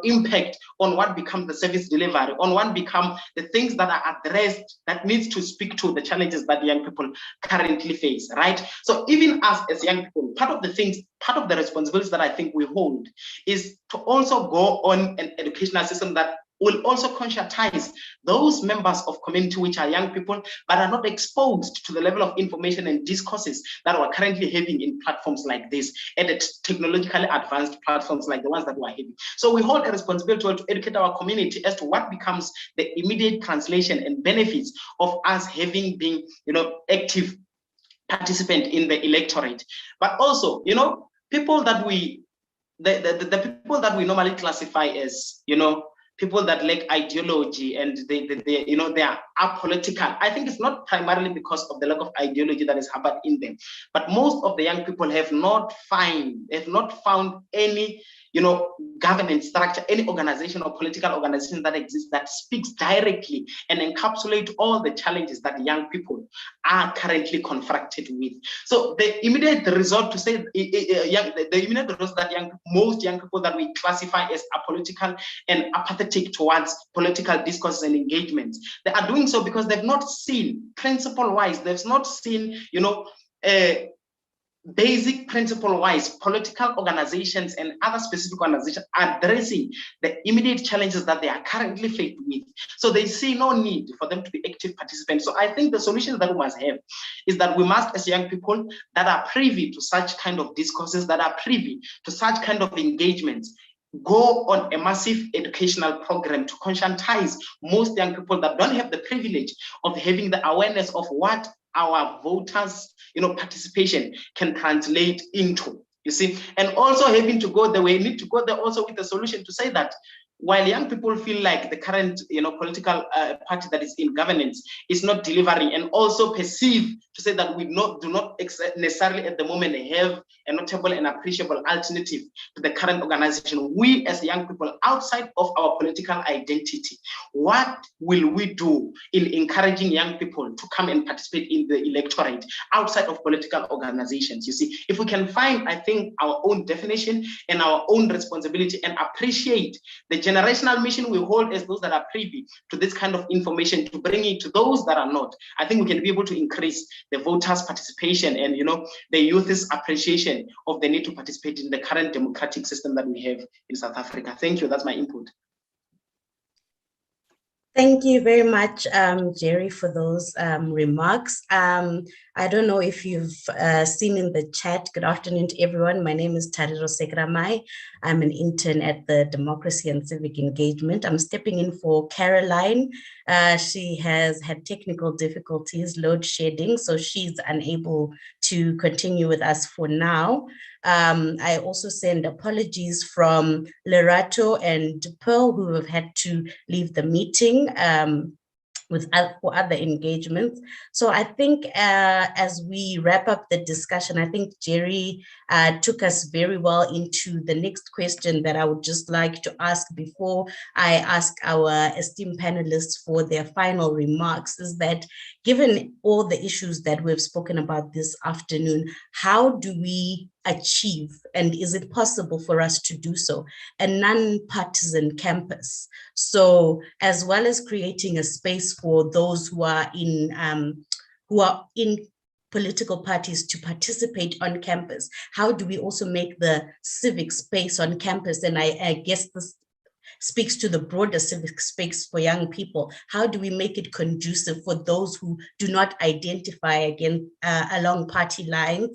impact on what becomes the service delivery, on what become the things that are addressed that needs to speak to the challenges that young people currently face, right? So even us as young people, part of the responsibilities that I think we hold is to also go on an educational system that will also conscientize those members of community which are young people but are not exposed to the level of information and discourses that we're currently having in platforms like this and at technologically advanced platforms like the ones that we're having. So we hold a responsibility to educate our community as to what becomes the immediate translation and benefits of us having been active participant in the electorate. But also, people that the people that we normally classify as people that lack ideology and they are apolitical. I think it's not primarily because of the lack of ideology that is happened in them, but most of the young people have not found any governance structure, any organization or political organization that exists that speaks directly and encapsulate all the challenges that young people are currently confronted with. So the immediate result to say the immediate result that most young people that we classify as apolitical and apathetic towards political discourses and engagements, they are doing so because they've not seen principle-wise, they've not seen basic principle-wise, political organizations and other specific organizations are addressing the immediate challenges that they are currently faced with. So they see no need for them to be active participants. So I think the solution that we must have is that we must, as young people that are privy to such kind of discourses, that are privy to such kind of engagements, go on a massive educational program to conscientize most young people that don't have the privilege of having the awareness of what our voters, participation can translate into, you see, and also having to go the way, need to go there also with a solution to say that while young people feel like the current, political party that is in governance is not delivering, and also perceive to say that we do not necessarily at the moment have a notable and appreciable alternative to the current organization, we as young people outside of our political identity, what will we do in encouraging young people to come and participate in the electorate outside of political organizations? You see, if we can find, I think, our own definition and our own responsibility and appreciate the generational mission we hold as those that are privy to this kind of information, to bring it to those that are not, I think we can be able to increase the voters' participation and the youth's appreciation of the need to participate in the current democratic system that we have in South Africa. Thank you. That's my input. Thank you very much, Jerry, for those remarks. I don't know if you've seen in the chat. Good afternoon to everyone. My name is Tariro Sekramai. I'm an intern at the Democracy and Civic Engagement. I'm stepping in for Caroline. She has had technical difficulties, load shedding, so she's unable to continue with us for now. I also send apologies from Lerato and Pearl, who have had to leave the meeting for other engagements. So I think as we wrap up the discussion, I think Jerry took us very well into the next question that I would just like to ask before I ask our esteemed panelists for their final remarks, is that given all the issues that we've spoken about this afternoon, how do we achieve, and is it possible for us to do so, a non-partisan campus? So as well as creating a space for those who are in political parties to participate on campus, how do we also make the civic space on campus? And I guess this speaks to the broader civic space for young people. How do we make it conducive for those who do not identify along party lines?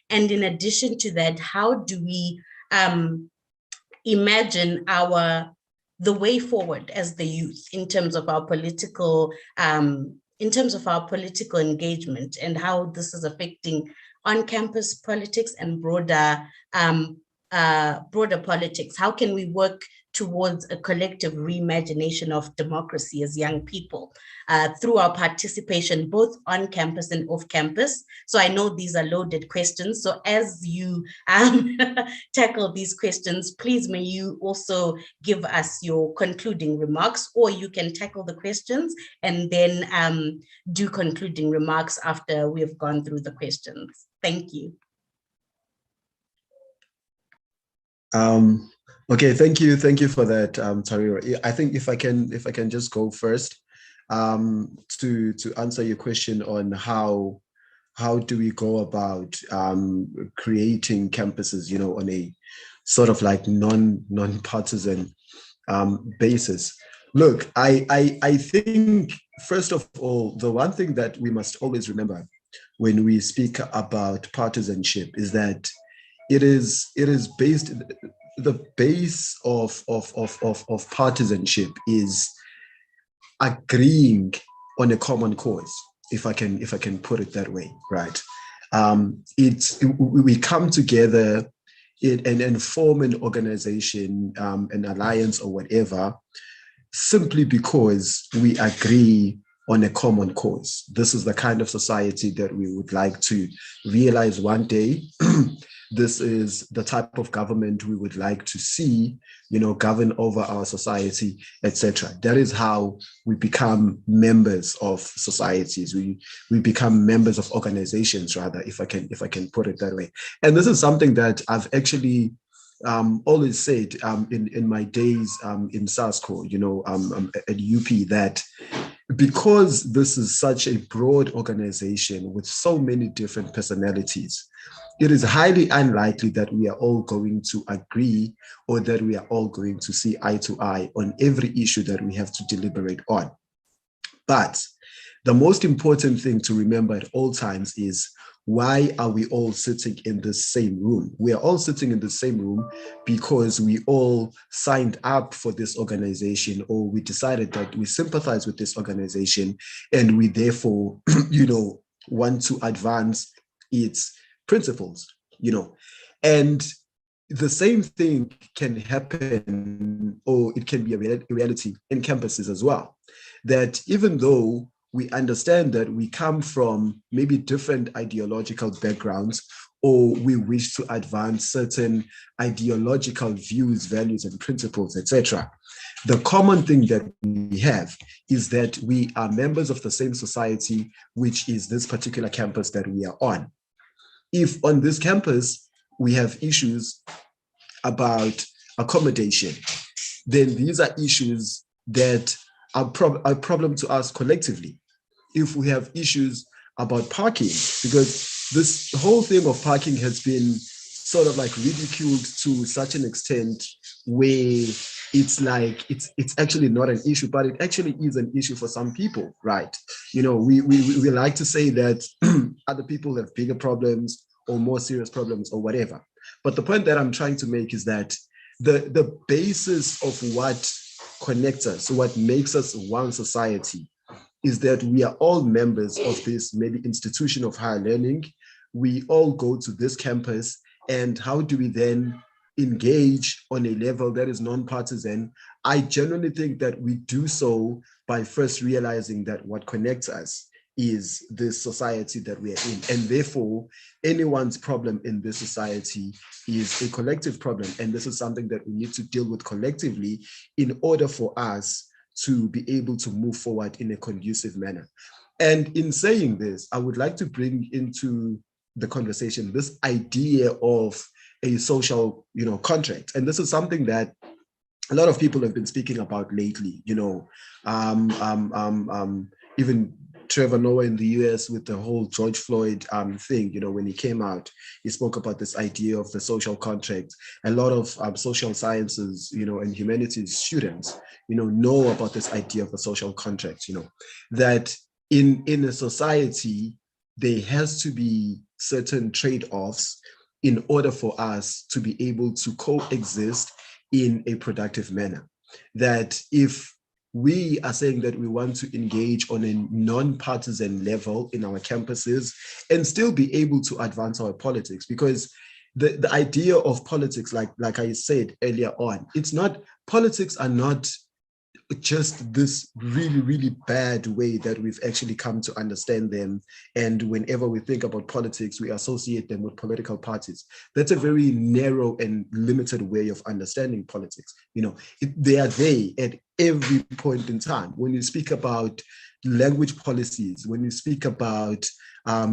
And in addition to that, how do we imagine the way forward as the youth in terms of our political engagement, and how this is affecting on-campus politics and broader politics? How can we work towards a collective reimagination of democracy as young people through our participation both on campus and off campus? So I know these are loaded questions. So as you tackle these questions, please may you also give us your concluding remarks, or you can tackle the questions and then do concluding remarks after we have gone through the questions. Thank you. Okay, thank you for that, Tariro. I think if I can just go first to answer your question on how do we go about creating campuses, on a sort of like non-partisan basis. Look, I think first of all, the one thing that we must always remember when we speak about partisanship is that it is based. The base of partisanship is agreeing on a common cause, if I can put it that way, right? We come together and form an organization, an alliance or whatever, simply because we agree on a common cause. This is the kind of society that we would like to realize one day. This is the type of government we would like to see, govern over our society, etc. That is how we become members of societies. We become members of organizations, rather, if I can put it that way. And this is something that I've actually always said in my days in SASCO, at UP, that because this is such a broad organization with so many different personalities, it is highly unlikely that we are all going to agree or that we are all going to see eye to eye on every issue that we have to deliberate on. But the most important thing to remember at all times is, why are we all sitting in the same room? We are all sitting in the same room because we all signed up for this organization, or we decided that we sympathize with this organization, and we therefore, want to advance its principles, And the same thing can happen, or it can be a reality in campuses as well. That even though we understand that we come from maybe different ideological backgrounds, or we wish to advance certain ideological views, values, and principles, etc., the common thing that we have is that we are members of the same society, which is this particular campus that we are on. If on this campus we have issues about accommodation, then these are issues that are a problem to us collectively. If we have issues about parking, because this whole thing of parking has been sort of like ridiculed to such an extent where it's like it's actually not an issue, but it actually is an issue for some people, right? We like to say that other people have bigger problems or more serious problems or whatever. But the point that I'm trying to make is that the basis of what connects us, what makes us one society, is that we are all members of this maybe institution of higher learning. We all go to this campus, and how do we then engage on a level that is non-partisan? I genuinely think that we do so by first realizing that what connects us is this society that we are in, and therefore anyone's problem in this society is a collective problem, and this is something that we need to deal with collectively in order for us to be able to move forward in a conducive manner. And in saying this, I would like to bring into the conversation this idea of a social, contract. And this is something that a lot of people have been speaking about lately, even Trevor Noah in the US with the whole George Floyd thing, when he came out, he spoke about this idea of the social contract. A lot of social sciences, and humanities students, know about this idea of the social contract, that in a society, there has to be certain trade-offs in order for us to be able to coexist in a productive manner. That if we are saying that we want to engage on a non-partisan level in our campuses and still be able to advance our politics, because the idea of politics, like I said earlier on, politics are not just this really, really bad way that we've actually come to understand them. And whenever we think about politics, we associate them with political parties. That's a very narrow and limited way of understanding politics. They are there at every point in time. When you speak about language policies, when you speak about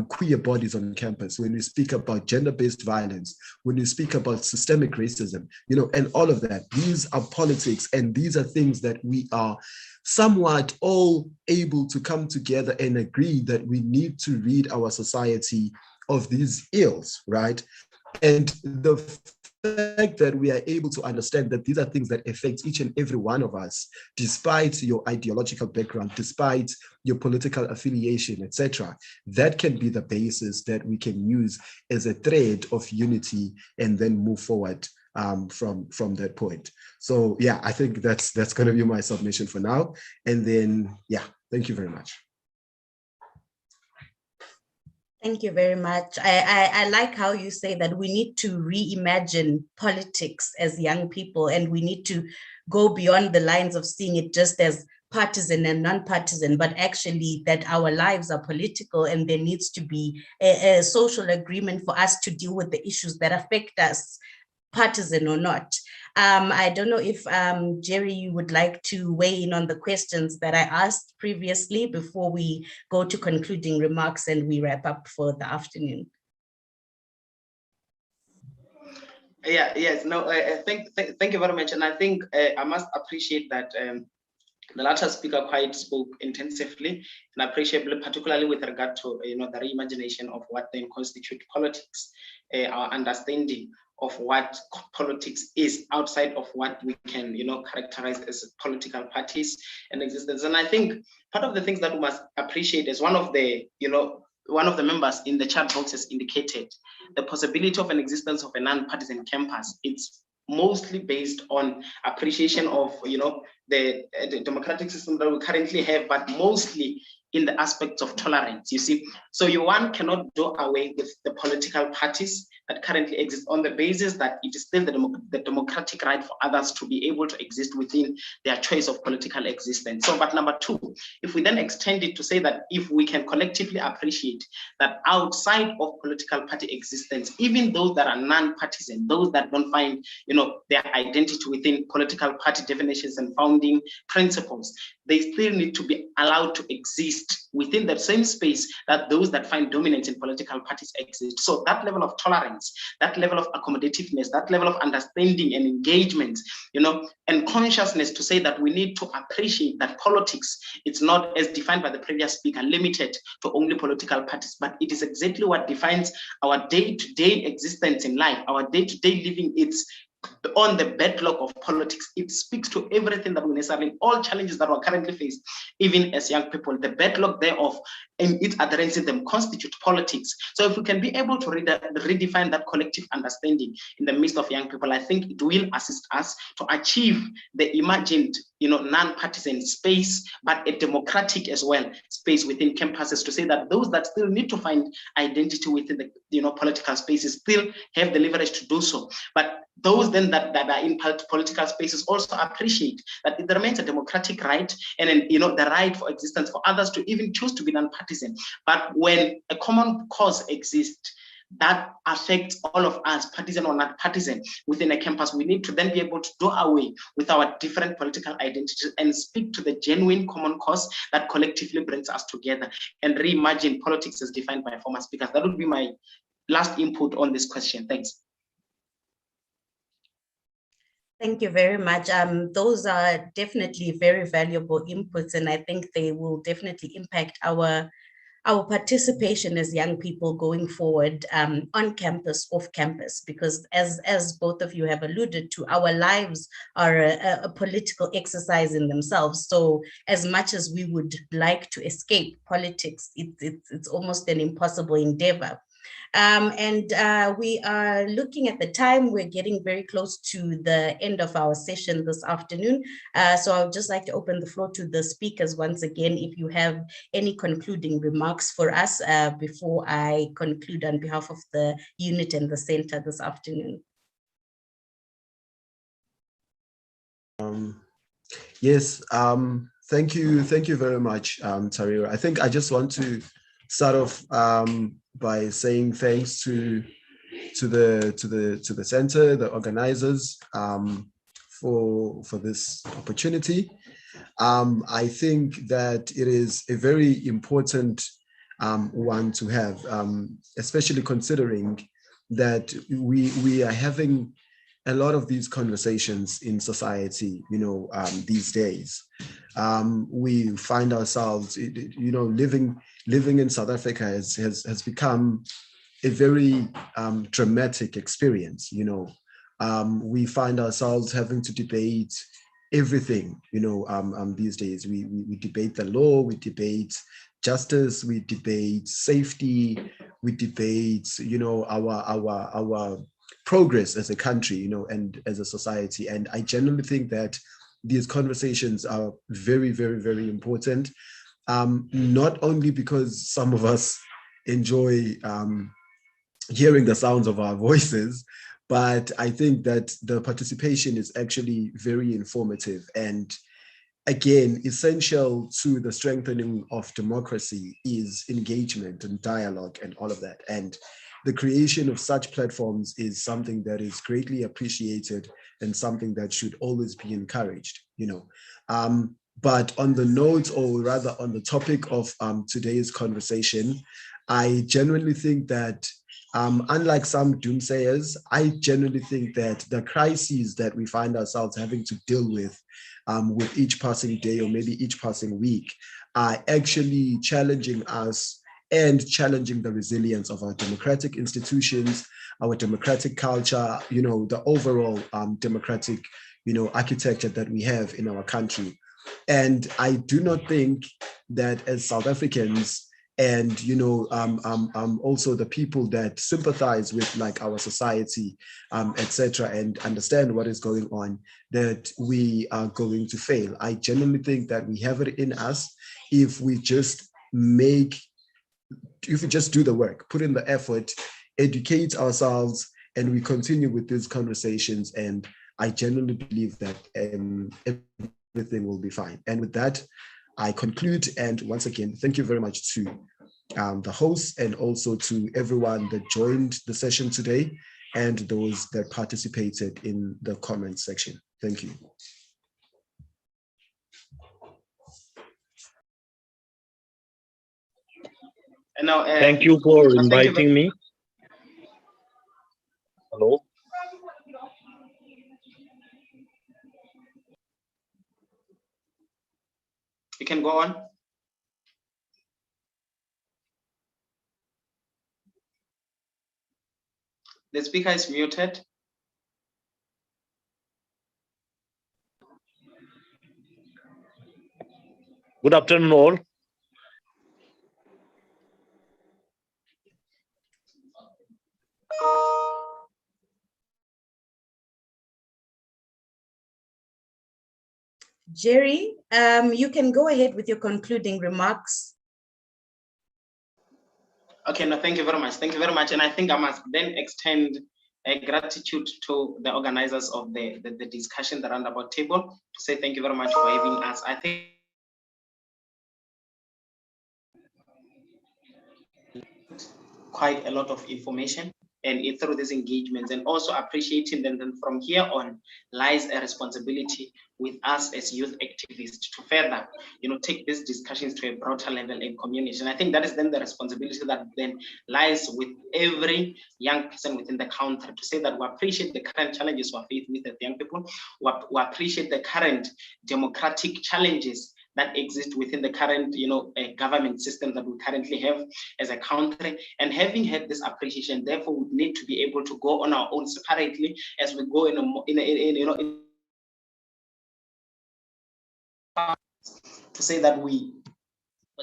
queer bodies on campus, when you speak about gender-based violence, when you speak about systemic racism, and all of that, these are politics, and these are things that we are somewhat all able to come together and agree that we need to rid our society of these ills, right? And the fact that we are able to understand that these are things that affect each and every one of us, despite your ideological background, despite your political affiliation, etc., that can be the basis that we can use as a thread of unity and then move forward from that point. So yeah, I think that's going to be my submission for now. And then, yeah, thank you very much. Thank you very much. I like how you say that we need to reimagine politics as young people, and we need to go beyond the lines of seeing it just as partisan and non-partisan, but actually that our lives are political, and there needs to be a social agreement for us to deal with the issues that affect us, partisan or not. I don't know if Jerry, you would like to weigh in on the questions that I asked previously before we go to concluding remarks and we wrap up for the afternoon. Thank you very much. And I think I must appreciate that the latter speaker quite spoke intensively and appreciably, particularly with regard to the reimagination of what then constitute politics, our understanding of what politics is outside of what we can characterize as political parties and existence. And I think part of the things that we must appreciate is one of the members in the chat box has indicated the possibility of an existence of a non-partisan campus. It's mostly based on appreciation of the democratic system that we currently have, but mostly in the aspects of tolerance, you see. So one cannot do away with the political parties that currently exist on the basis that it is still the democratic right for others to be able to exist within their choice of political existence. So, but number two, if we then extend it to say that if we can collectively appreciate that outside of political party existence, even those that are non-partisan, those that don't find their identity within political party definitions and founding principles, they still need to be allowed to exist within the same space that those that find dominance in political parties exist. So that level of tolerance, that level of accommodativeness, that level of understanding and engagement, and consciousness to say that we need to appreciate that politics, it's not, as defined by the previous speaker, limited to only political parties, but it is exactly what defines our day-to-day existence in life, our day-to-day living. It's on the bedrock of politics. It speaks to everything that we necessarily, all challenges that we currently face, even as young people, the bedrock thereof, and it addressing them constitute politics. So if we can be able to redefine that collective understanding in the midst of young people, I think it will assist us to achieve the imagined, non-partisan space, but a democratic as well space within campuses, to say that those that still need to find identity within the political spaces still have the leverage to do so. But those then that are in political spaces also appreciate that it remains a democratic right, and then, the right for existence for others to even choose to be non-partisan. But when a common cause exists that affects all of us, partisan or not partisan, within a campus, we need to then be able to do away with our different political identities and speak to the genuine common cause that collectively brings us together and reimagine politics as defined by former speakers. That would be my last input on this question. Thanks. Thank you very much. Those are definitely very valuable inputs, and I think they will definitely impact our participation as young people going forward, on campus, off campus, because as both of you have alluded to, our lives are a political exercise in themselves. So as much as we would like to escape politics, it's almost an impossible endeavor. We are looking at the time. We're getting very close to the end of our session this afternoon. So I would just like to open the floor to the speakers once again, if you have any concluding remarks for us before I conclude on behalf of the unit and the center this afternoon. Yes, thank you very much, Tariro. I think I just want to start off by saying thanks to the center, the organizers, for this opportunity. I think that it is a very important one to have, especially considering that we are having a lot of these conversations in society, these days. We find ourselves, living in South Africa has become a very dramatic experience. We find ourselves having to debate everything, these days. We debate the law, we debate justice, we debate safety, we debate, our progress as a country, and as a society. And I genuinely think that these conversations are very, very, very important. Not only because some of us enjoy hearing the sounds of our voices, but I think that the participation is actually very informative and, again, essential to the strengthening of democracy is engagement and dialogue and all of that. And the creation of such platforms is something that is greatly appreciated and something that should always be encouraged, But on the note, or rather on the topic of today's conversation, I genuinely think that Unlike some doomsayers, I generally think that the crises that we find ourselves having to deal with each passing day or maybe each passing week are actually challenging us and challenging the resilience of our democratic institutions, our democratic culture, the overall democratic, architecture that we have in our country. And I do not think that as South Africans, and also the people that sympathize with like our society, etc., and understand what is going on, that we are going to fail. I genuinely think that we have it in us if we just do the work, put in the effort, educate ourselves, and we continue with these conversations. And I genuinely believe that everything will be fine. And with that, I conclude. And once again, thank you very much to the hosts and also to everyone that joined the session today and those that participated in the comment section. Thank you. And now, thank you for inviting me. Hello. You can go on. The speaker is muted. Good afternoon, all. Jerry, you can go ahead with your concluding remarks. Okay, no, thank you very much. Thank you very much. And I think I must then extend a gratitude to the organizers of the discussion, the roundabout table, to say thank you very much for having us. I think quite a lot of information and through these engagements, and also appreciating them. Then from here on lies a responsibility with us as youth activists to further, take these discussions to a broader level in community. And I think that is then the responsibility that then lies with every young person within the country, to say that we appreciate the current challenges we face with the young people. We appreciate the current democratic challenges that exist within the current, government system that we currently have as a country. And having had this appreciation, therefore, we need to be able to go on our own separately as we go to say that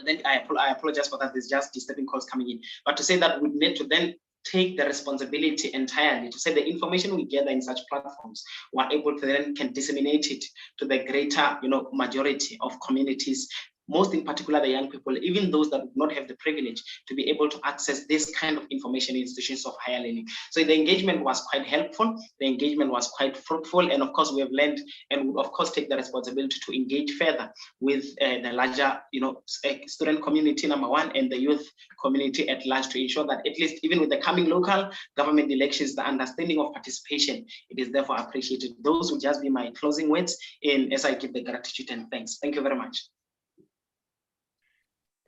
then I apologize for that. There's just disturbing calls coming in, but to say that we need to then take the responsibility entirely, to say the information we gather in such platforms, we're able to then can disseminate it to the greater, majority of communities, most in particular the young people, even those that do not have the privilege to be able to access this kind of information in institutions of higher learning. So the engagement was quite helpful, the engagement was quite fruitful, and of course we have learned and would of course take the responsibility to engage further with the larger, student community, number one, and the youth community at large, to ensure that at least even with the coming local government elections, the understanding of participation, it is therefore appreciated. Those would just be my closing words as I give the gratitude and thanks. Thank you very much.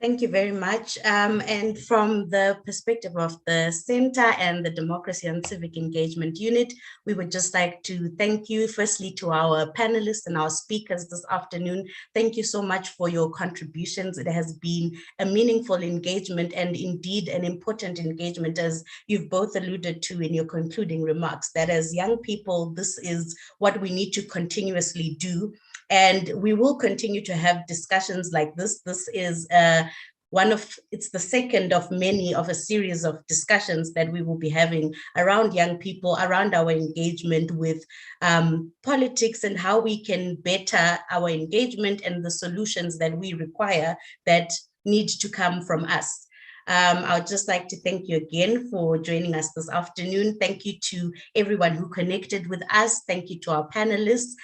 Thank you very much. And from the perspective of the Center and the Democracy and Civic Engagement Unit, we would just like to thank you firstly to our panelists and our speakers this afternoon. Thank you so much for your contributions. It has been a meaningful engagement and indeed an important engagement, as you've both alluded to in your concluding remarks, that as young people, this is what we need to continuously do. And we will continue to have discussions like this. This is it's the second of many of a series of discussions that we will be having around young people, around our engagement with politics and how we can better our engagement and the solutions that we require that need to come from us. I would just like to thank you again for joining us this afternoon. Thank you to everyone who connected with us. Thank you to our panelists.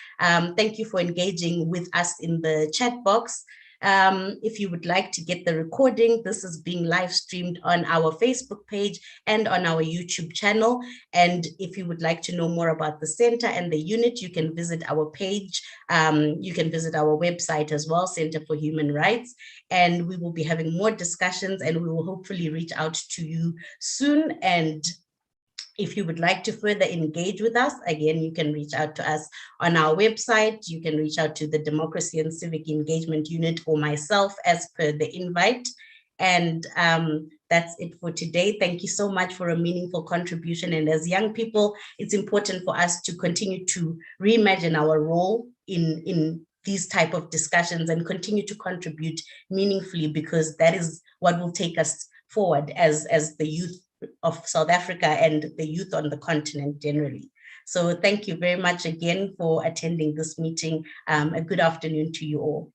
Thank you for engaging with us in the chat box. If you would like to get the recording, this is being live streamed on our Facebook page and on our YouTube channel. And if you would like to know more about the center and the unit, you can visit our page. You can visit our website as well, Center for Human Rights. And we will be having more discussions, and we will hopefully reach out to you soon. And if you would like to further engage with us, again, you can reach out to us on our website. You can reach out to the Democracy and Civic Engagement Unit or myself as per the invite. And that's it for today. Thank you so much for a meaningful contribution. And as young people, it's important for us to continue to reimagine our role in these type of discussions and continue to contribute meaningfully, because that is what will take us forward as the youth of South Africa and the youth on the continent generally. So thank you very much again for attending this meeting. A good afternoon to you all.